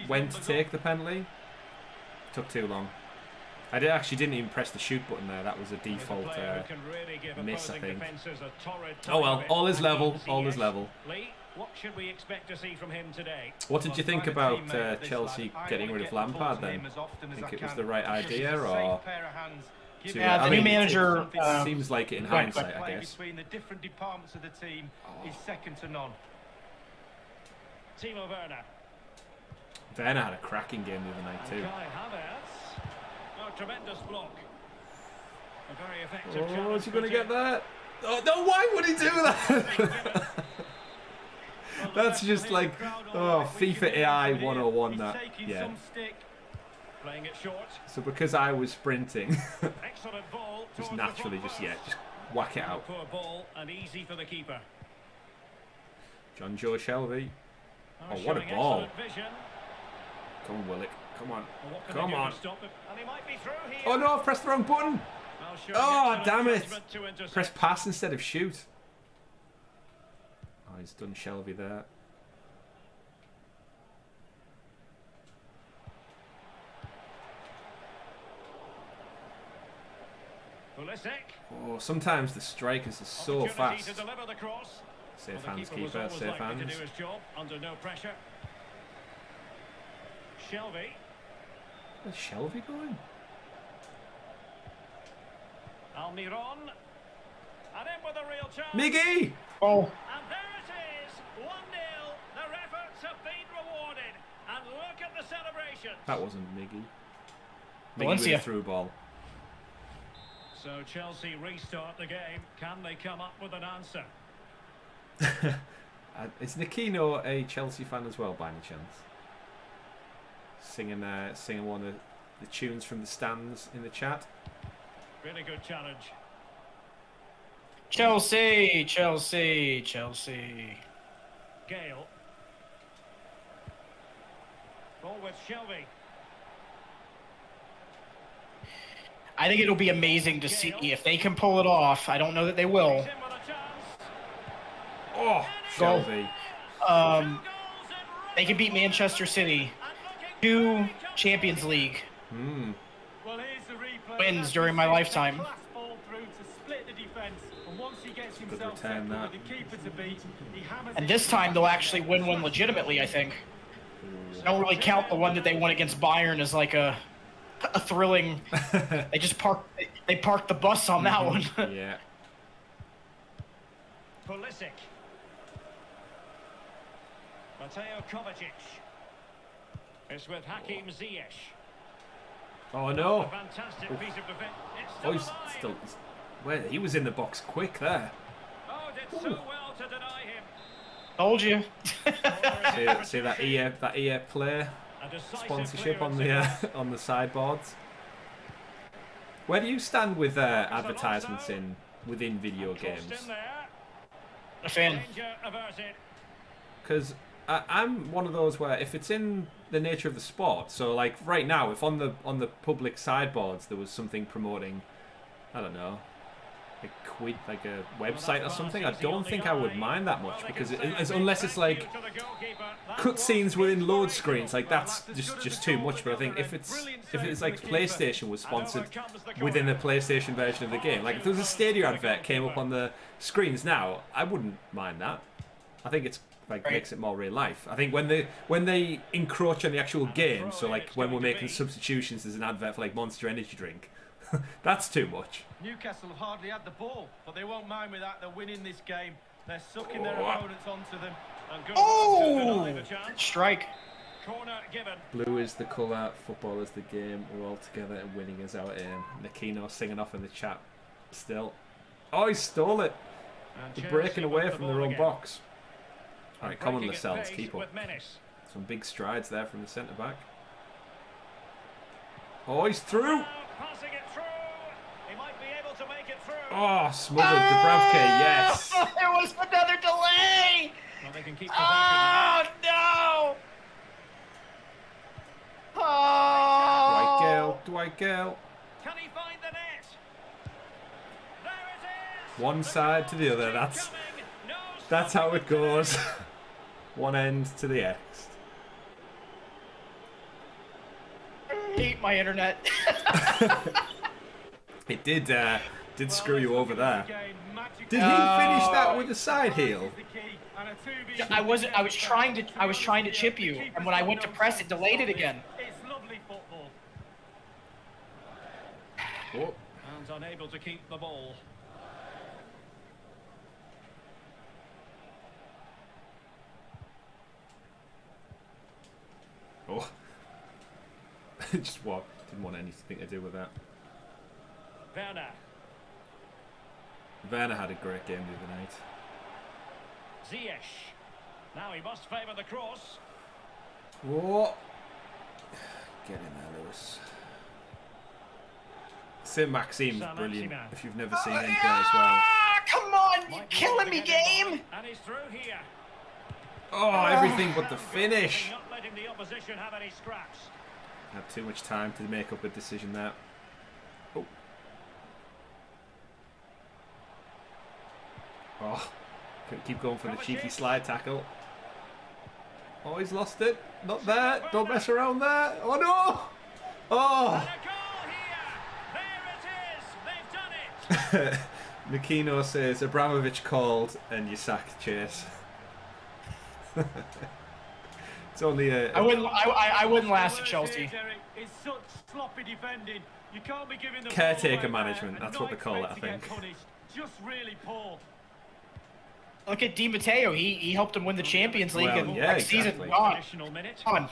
when to take the penalty. Took too long. I didn't even press the shoot button there. That was a default miss, I think. Oh well, all is level. All is level. What should we expect to see from him today? What did you think about Chelsea getting rid of Lampard then? Think it was the right idea, or? Yeah, the new manager seems like it in hindsight, I guess. Between the different departments of the team is second to none. Timo Werner. Werner had a cracking game the other night too. Oh, tremendous block. A very effective challenge. Oh, is he going to get that? Oh no! Why would he do that? That's just like FIFA AI 101. That yeah. Playing it short. So because I was sprinting, Excellent ball. just naturally, just whack it out. Poor ball and easy for the keeper. John Joe Shelby. Oh, what a ball! Come on, Willock. Come on. Come on. Oh no! I've pressed the wrong button. Oh damn it! Press pass instead of shoot. Oh, he's done Shelby there. Oh, sometimes the strikers are so fast. Safe hands, keeper. Safe hands. Under no pressure. Shelby. Where's Shelby going? Almiron. And in with a real chance. Miggy! Oh. And there it is. 1-0. Their efforts have been rewarded. And look at the celebration. That wasn't Miggy. Miggy Valencia. with a through ball. So Chelsea restart the game. Can they come up with an answer? Is Nikino a Chelsea fan as well, by any chance? Singing one of the tunes from the stands in the chat. Really good challenge. Chelsea, Chelsea, Chelsea. Gale. Ball with Shelby. I think it'll be amazing to see if they can pull it off. I don't know that they will. Oh, Shelby. They can beat Manchester City. 2 Champions League wins during my lifetime. himself return settled that. with the keeper to beat. He hammers And it this time in. they'll actually win one legitimately, I think. I don't really count the one that they won against Bayern as like a thrilling. They just parked the bus on that one. Yeah. Pulisic. Mateo Kovacic. It's with Hakim Ziyech. Oh A no. fantastic piece of defense. It's Oh, still he's alive. still. Where he was in the box quick there. Oh, did so well to deny him. Told you. See that EA Play A decisive sponsorship on clearance. the the sideboards. Where do you stand with advertisements within video games? Crossed in there. A fan. Danger averted. Because I'm one of those where if it's in the nature of the sport, so like right now, if on the public sideboards there was something promoting, I don't know, like a website or something, I don't think I would mind that much, because unless it's like cutscenes within load screens, like that's just too much. But I think if it's like PlayStation was sponsored within the PlayStation version of the game, like if there was a Stadia advert came up on the screens now, I wouldn't mind that. I think it's like makes it more real life. I think when they encroach on the actual game, so like when we're making substitutions, there's an advert for like Monster Energy drink. That's too much. Newcastle have hardly had the ball, but they won't mind with that. They're winning this game. They're sucking their opponents onto them. And good Oh! to the chance. Strike. Corner given. Blue is the colour, football is the game. We're all together and winning is our aim. Nakino singing off in the chat. Still. Oh, he stole it. And They're Chelsea breaking with away the from ball their own again. box. Alright, come on, Breaking at Lascelles, pace keep up. with menace. Some big strides there from the centre back. Oh, he's through. Now passing it through. He might be able to make it through. Oh, smothered Dubravka, yes. There was another delay. Well, they can keep possession. Oh no! Oh. Dwight Gale. Can he find the net? There it is. One The side to the goal other, keep that's coming. No That's how stopping it goes. One end to the next. Hate my internet. It did screw you over there. Did he No. finish that with a side heel? I was trying to chip you, and when I went to press, it delayed it again. It's lovely football. Oh, And unable to keep the ball. oh. Just what? Didn't want anything to do with that. Werner. Werner had a great game the other night. Ziyech. Now he must favour the cross. Whoa. Get in there, Lewis. St. Maxime's Saint brilliant. Maximin. If you've never seen him play as well. Ah, come on, you're Might be killing able me, to get him game. by. And he's through here. Oh, everything but the finish. Not letting the opposition have any scraps. Had too much time to make up a decision there. Oh. Oh. Keep going for the cheeky slide tackle. Oh, he's lost it. Not there. Don't mess around there. Oh, no. Oh. And a goal here. There it is. They've done it. Nakino says, Abramovich called and you sacked Chase. It's only a... I wouldn't last at Chelsea. It's such sloppy defending. You can't be giving the Caretaker ball away management, there and that's not what they call it, I expect to get think. punished. Just really poor. Look at Di Matteo. He helped him win the Champions League Well, and yeah, next season. exactly. God, Additional minute. come on.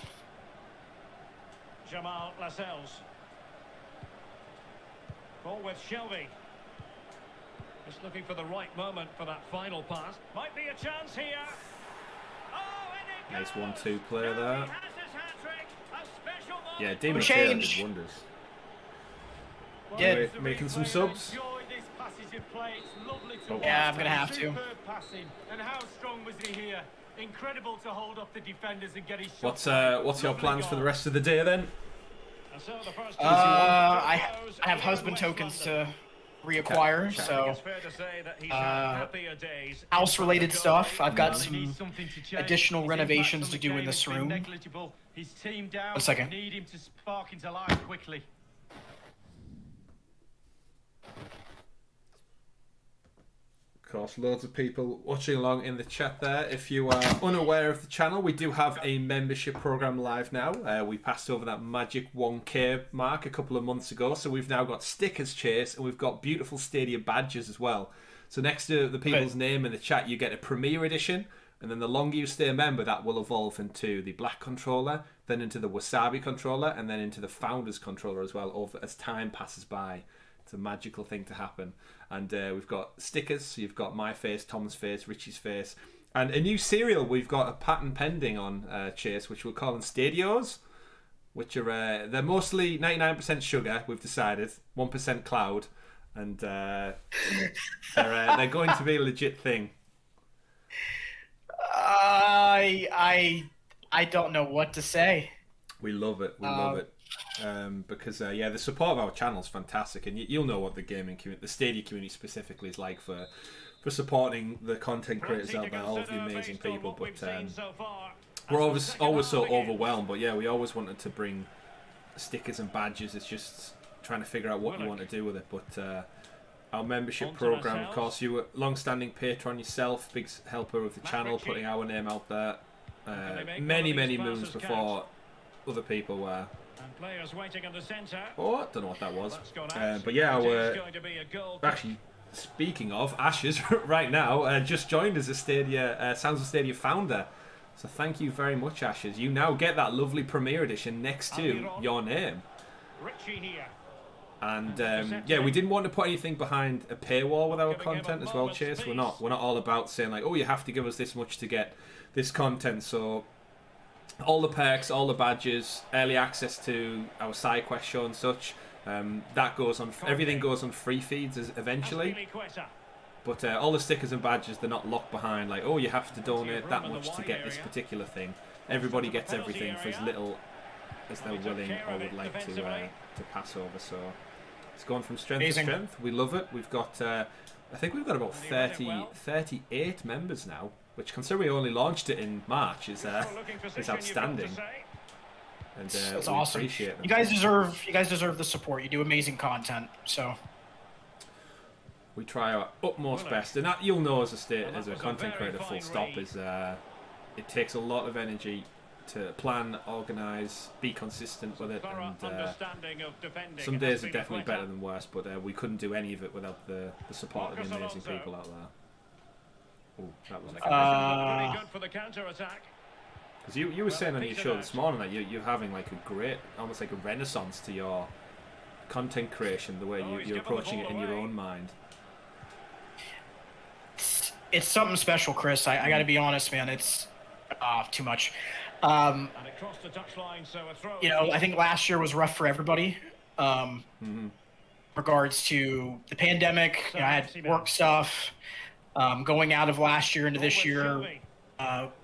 Jamal Lascelles. Ball with Shelby. Just looking for the right moment for that final pass. Might be a chance here. Oh, and it Nice goes. 1-2 player there. He has his hat-trick. A special moment. Yeah, Di We Matteo changed. did wonders. Yeah. Anyway, making some subs. Enjoy this passage of play. It's lovely to Oh. watch. Yeah, I'm gonna have to. Superb passing. And how strong was he here? Incredible to hold off the defenders and get his shot. What's your plans for the rest of the day then? And so the first I have husband tokens to reacquire, Chat. so It's fair to say that he's had happier days. house-related stuff. I've got He needs some something to change. additional His renovations impact to on do the in game this has been room. Negligible. His team down. One second. Need him to spark into life quickly. course, loads of people watching along in the chat there. If you are unaware of the channel, we do have a membership program live now. We passed over that magic 1K mark a couple of months ago, so we've now got stickers, Chase, and we've got beautiful Stadia badges as well. So next to the people's name in the chat, you get a Premier Edition, and then the longer you stay a member, that will evolve into the Black controller, then into the Wasabi controller, and then into the Founders controller as well, as time passes by. It's a magical thing to happen. And we've got stickers, so you've got my face, Tom's face, Richie's face, and a new cereal we've got a patent pending on, Chase, which we're calling Stadios, which are they're mostly 99% sugar, we've decided, 1% cloud, and they're going to be a legit thing. I don't know what to say. We love it. We love it. Because the support of our channel is fantastic, and you'll know what the gaming community, the Stadia community specifically, is like for supporting the content creators out there, all of the amazing people. But we're always so overwhelmed. But yeah, we always wanted to bring stickers and badges. It's just trying to figure out what you want to do with it. But our membership program, of course, you were long-standing patron yourself, big helper of the channel, putting our name out there many moons before other people were. And players waiting in the centre. Oh, I don't know what that was. But yeah, actually, speaking of, Ashes right now just joined as a Stadia, Sounds of Stadia founder. So thank you very much, Ashes. You now get that lovely Premier Edition next to your name. Richie here. And yeah, we didn't want to put anything behind a paywall with our content as well, Chase. We're not all about saying like, oh, you have to give us this much to get this content. So all the perks, all the badges, early access to our side quest show and such, that goes on. Everything goes on free feeds eventually. But all the stickers and badges, they're not locked behind like, oh, you have to donate that much to get this particular thing. Everybody gets everything for as little as they're willing or would like to pass over. So it's gone from strength to strength. We love it. We've got, I think we've got about 38 members now, which, considering we only launched it in March, is outstanding. And that's we awesome. Appreciate them. You guys deserve the support. You do amazing content. So we try our utmost best, and that, you'll know, as a content creator, full stop, is it takes a lot of energy to plan, organise, be consistent with it, and some days are definitely better than worse, but we couldn't do any of it without the support of the amazing people out there. Oh, that was pretty good for the counter attack. Because you were saying on your show this morning that you're having like a great, almost like a renaissance to your content creation, the way you're approaching it in your own mind. It's something special, Chris. I got to be honest, man. It's too much. And it crossed the touchline, so a throw. You know, I think last year was rough for everybody. Regards to the pandemic, you know, I had work stuff. Going out of last year into this year,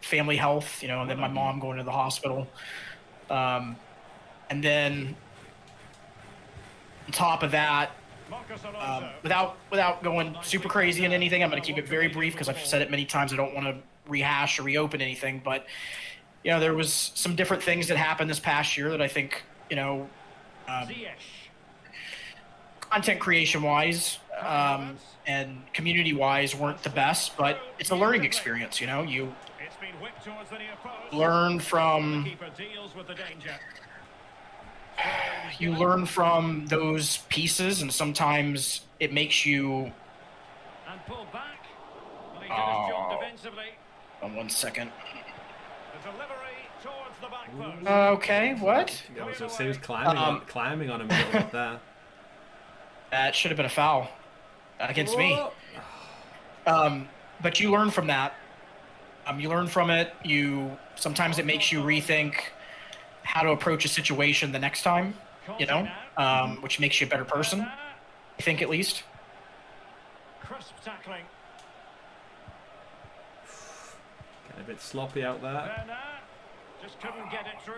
family health, you know, and then my mom going to the hospital. And then on top of that, without going super crazy in anything, I'm going to keep it very brief because I've said it many times. I don't want to rehash or reopen anything, but you know, there was some different things that happened this past year that I think, you know, content creation wise and community wise weren't the best, but it's a learning experience. You know, you learn from those pieces, and sometimes it makes you. And pull back. Oh. 1 second. The delivery towards the back post. Okay, what? Yeah, I was going to say he was climbing on him a little bit there. That should have been a foul against me. But you learn from that. You learn from it. Sometimes it makes you rethink how to approach a situation the next time, you know, which makes you a better person, I think, at least. Crisp tackling. Getting a bit sloppy out there. Just couldn't get it through.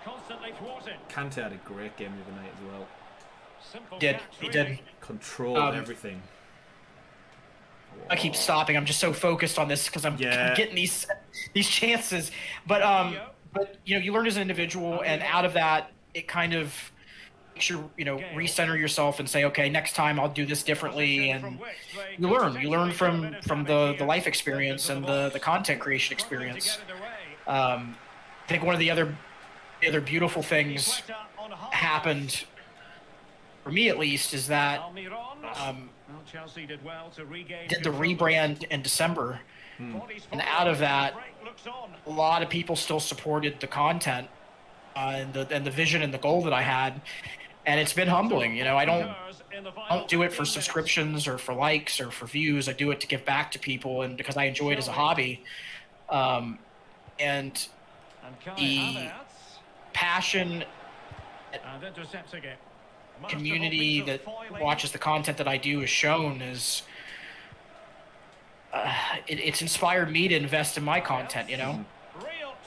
Constantly thwarted. Kante had a great game the other night as well. Simple He did. Controlled everything. I keep stopping. I'm just so focused on this because I'm getting these chances. But you know, you learn as an individual, and out of that, it kind of recenter yourself and say, okay, next time I'll do this differently, and you learn from the life experience and the content creation experience. I think one of the other beautiful things happened, for me at least, is that did the rebrand in December, and out of that, a lot of people still supported the content and the vision and the goal that I had, and it's been humbling. I don't do it for subscriptions or for likes or for views. I do it to give back to people, and because I enjoy it as a hobby, and the passion, community that watches the content that I do is shown is it's inspired me to invest in my content. Real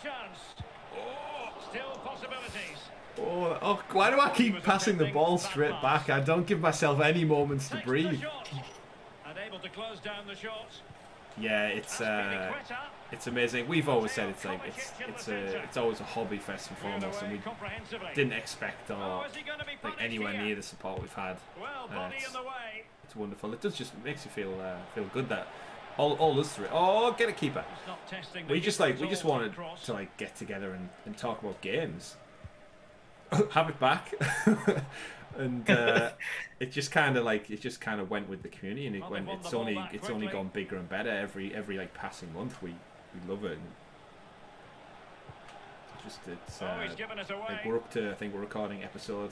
chance. Still possibilities. Oh, why do I keep passing the ball straight back? I don't give myself any moments to breathe. And able to close down the shot. Yeah, it's amazing. We've always said it's always a hobby first and foremost, and we didn't expect anywhere near the support we've had. It's wonderful. It makes you feel good that all us three. Oh, get a keeper. We just wanted to get together and talk about games. Have it back. And it just kind of went with the community, and it's only gone bigger and better every passing month. We love it. I think we're recording episode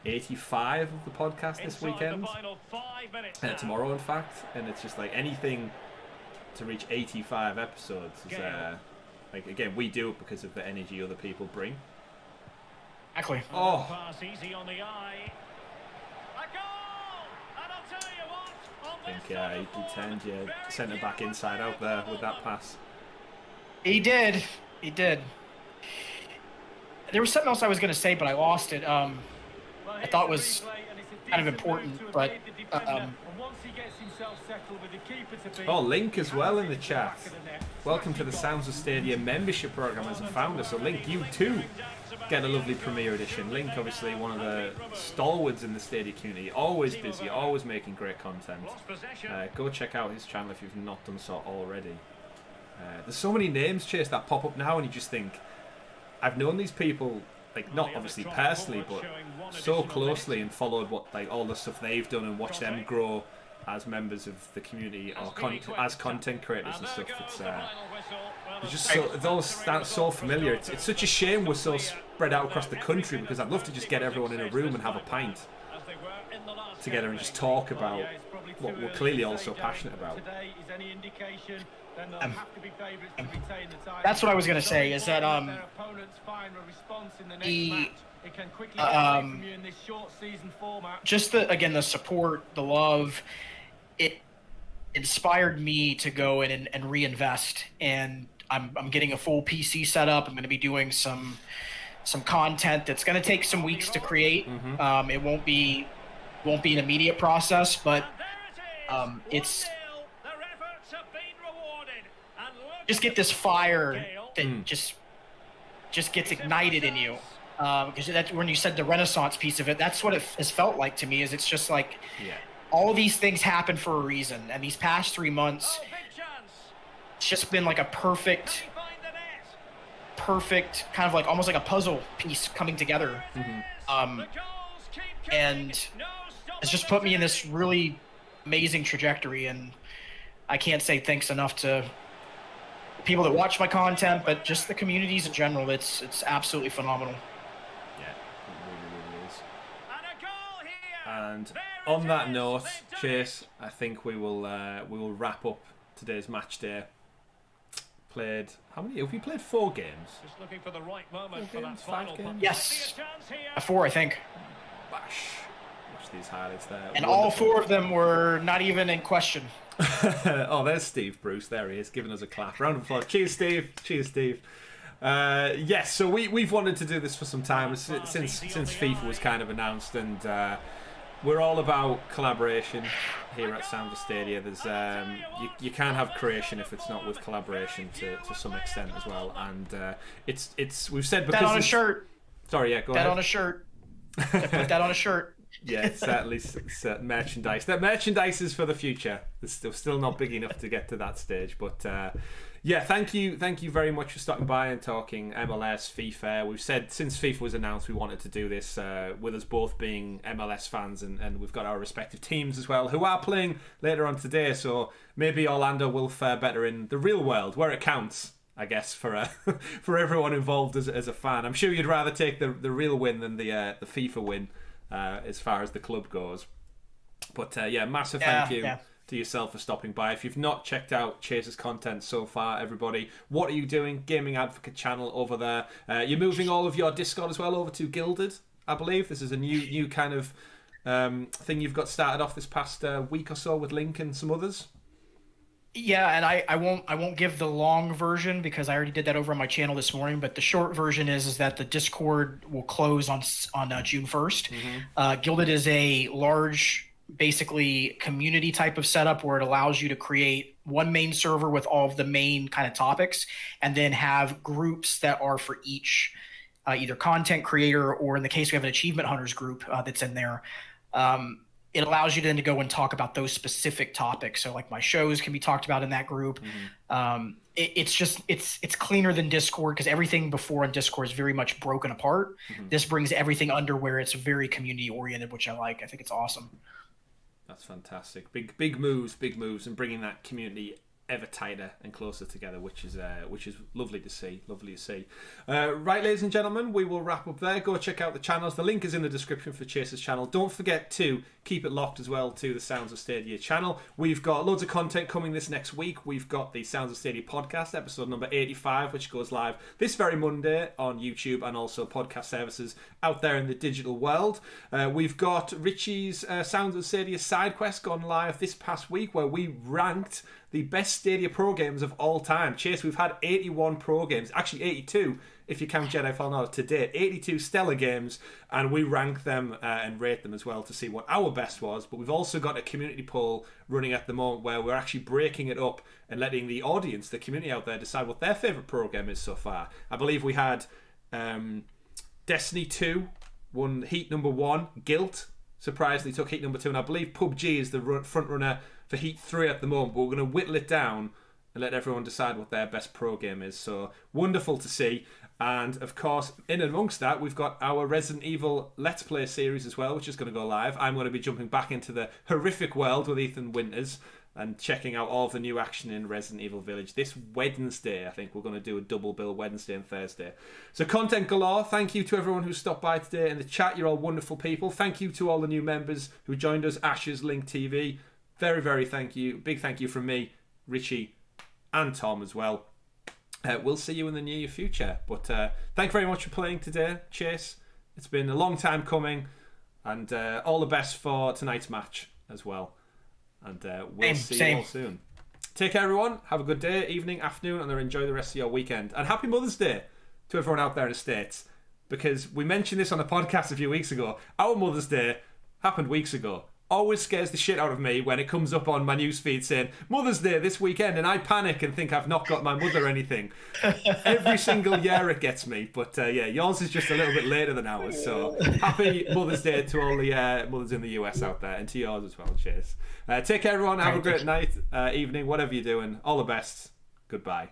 85 of the podcast this weekend, tomorrow in fact, and it's just anything to reach 85 episodes is again, we do it because of the energy other people bring. Exactly. Oh. Pass easy on the eye. A goal! And I'll tell you what, I think he turned centre back inside out there with that pass. He did. There was something else I was going to say, but I lost it. I thought was kind of important, but Link as well in the chat. Welcome to the Sounds of Stadia membership program as a founder. So Link, you too get a lovely Premier Edition. Link, obviously one of the stalwarts in the Stadia community, always busy, always making great content. Go check out his channel if you've not done so already. There's so many names, Chase, that pop up now, and you just think, I've known these people, not obviously personally, but so closely, and followed what all the stuff they've done and watched them grow as members of the community or as content creators and stuff. It's just it all sounds so familiar. It's such a shame we're so spread out across the country, because I'd love to just get everyone in a room and have a pint together and just talk about what we're clearly all so passionate about. That's what I was going to say, is that just the support, the love, it inspired me to go in and reinvest, and I'm getting a full PC set up. I'm going to be doing some content that's going to take some weeks to create. It won't be an immediate process, but it's just get this fire that just gets ignited in you, because that's when you said the Renaissance piece of it. That's what it has felt like to me. Is it's just all these things happen for a reason, and these past 3 months, it's just been a perfect kind of almost like a puzzle piece coming together. And it's just put me in this really amazing trajectory, and I can't say thanks enough to people that watch my content, but just the communities in general. It's absolutely phenomenal. Yeah, it really is. And on that note, Chase, I think we will wrap up today's match day. Played how many? Have we played 4 games? Just looking for the right moment for that 5 games? Yes, 4, I think. Bash. Watch these highlights there. And wonderful. All 4 of them were not even in question. Oh, there's Steve Bruce. There he is, giving us a clap. Round of applause. Cheers, Steve. Cheers, Steve. Yes, so we've wanted to do this for some time since FIFA was kind of announced, and we're all about collaboration here at Sounds of Stadia. There's you can't have creation if it's not with collaboration to some extent as well, and it's we've said because that on a shirt. Sorry, yeah, go ahead. That on a shirt. Put that on a shirt. Yeah, it's certainly merchandise. That merchandise is for the future. It's still not big enough to get to that stage. But yeah, thank you very much for stopping by and talking MLS, FIFA. We've said since FIFA was announced we wanted to do this with us both being MLS fans, and we've got our respective teams as well who are playing later on today. So maybe Orlando will fare better in the real world where it counts, I guess, for for everyone involved as a fan. I'm sure you'd rather take the real win than the FIFA win. As far as the club goes. But yeah, massive thank you to yourself for stopping by. If you've not checked out Chase's content so far, everybody, what are you doing? Gaming Advocate channel over there. You're moving all of your Discord as well over to Gilded, I believe. This is a new kind of thing you've got started off this past week or so with Link and some others. Yeah, and I won't give the long version because I already did that over on my channel this morning. But the short version is that the Discord will close on June 1st. Mm-hmm. Gilded is a large, basically community type of setup where it allows you to create one main server with all of the main kind of topics, and then have groups that are for each either content creator, or in the case we have an achievement hunters group that's in there. It allows you then to go and talk about those specific topics. So like my shows can be talked about in that group. Mm-hmm. It's cleaner than Discord because everything before on Discord is very much broken apart. Mm-hmm. This brings everything under where it's very community oriented, which I like. I think it's awesome. That's fantastic. Big moves, and bringing that community ever tighter and closer together, which is lovely to see. Right, ladies and gentlemen, we will wrap up there. Go check out the channels. The link is in the description for Chase's channel. Don't forget to keep it locked as well to the Sounds of Stadia channel. We've got loads of content coming this next week. We've got the Sounds of Stadia podcast, episode number 85, which goes live this very Monday on YouTube and also podcast services out there in the digital world. We've got Richie's Sounds of Stadia side quest gone live this past week, where we ranked the best Stadia Pro games of all time. Chase, we've had 81 Pro games, actually 82 if you count Jedi Fallen Order to date, 82 stellar games, and we rank them and rate them as well to see what our best was. But we've also got a community poll running at the moment where we're actually breaking it up and letting the audience, the community out there, decide what their favourite Pro game is so far. I believe we had Destiny 2 won heat number 1, Guilt surprisingly took heat number 2, and I believe PUBG is the front runner for heat 3 at the moment, but we're going to whittle it down and let everyone decide what their best pro game is. So wonderful to see. And of course, in and amongst that, we've got our Resident Evil Let's Play series as well, which is going to go live. I'm going to be jumping back into the horrific world with Ethan Winters and checking out all of the new action in Resident Evil Village this Wednesday. I think we're going to do a double bill Wednesday and Thursday. So content galore. Thank you to everyone who stopped by today in the chat. You're all wonderful people. Thank you to all the new members who joined us. Ashes, Link TV. Very, very thank you. Big thank you from me, Richie, and Tom as well. We'll see you in the near future. But thank you very much for playing today, Chase. It's been a long time coming. And all the best for tonight's match as well. And we'll see you all soon. Take care, everyone. Have a good day, evening, afternoon, and enjoy the rest of your weekend. And happy Mother's Day to everyone out there in the States. Because we mentioned this on the podcast a few weeks ago. Our Mother's Day happened weeks ago. Always scares the shit out of me when it comes up on my newsfeed saying Mother's Day this weekend, and I panic and think I've not got my mother or anything. Every single year it gets me, but yeah, yours is just a little bit later than ours. So happy Mother's Day to all the mothers in the US out there, and to yours as well, Chase. Take care, everyone. Have a great night, evening, whatever you're doing. All the best. Goodbye.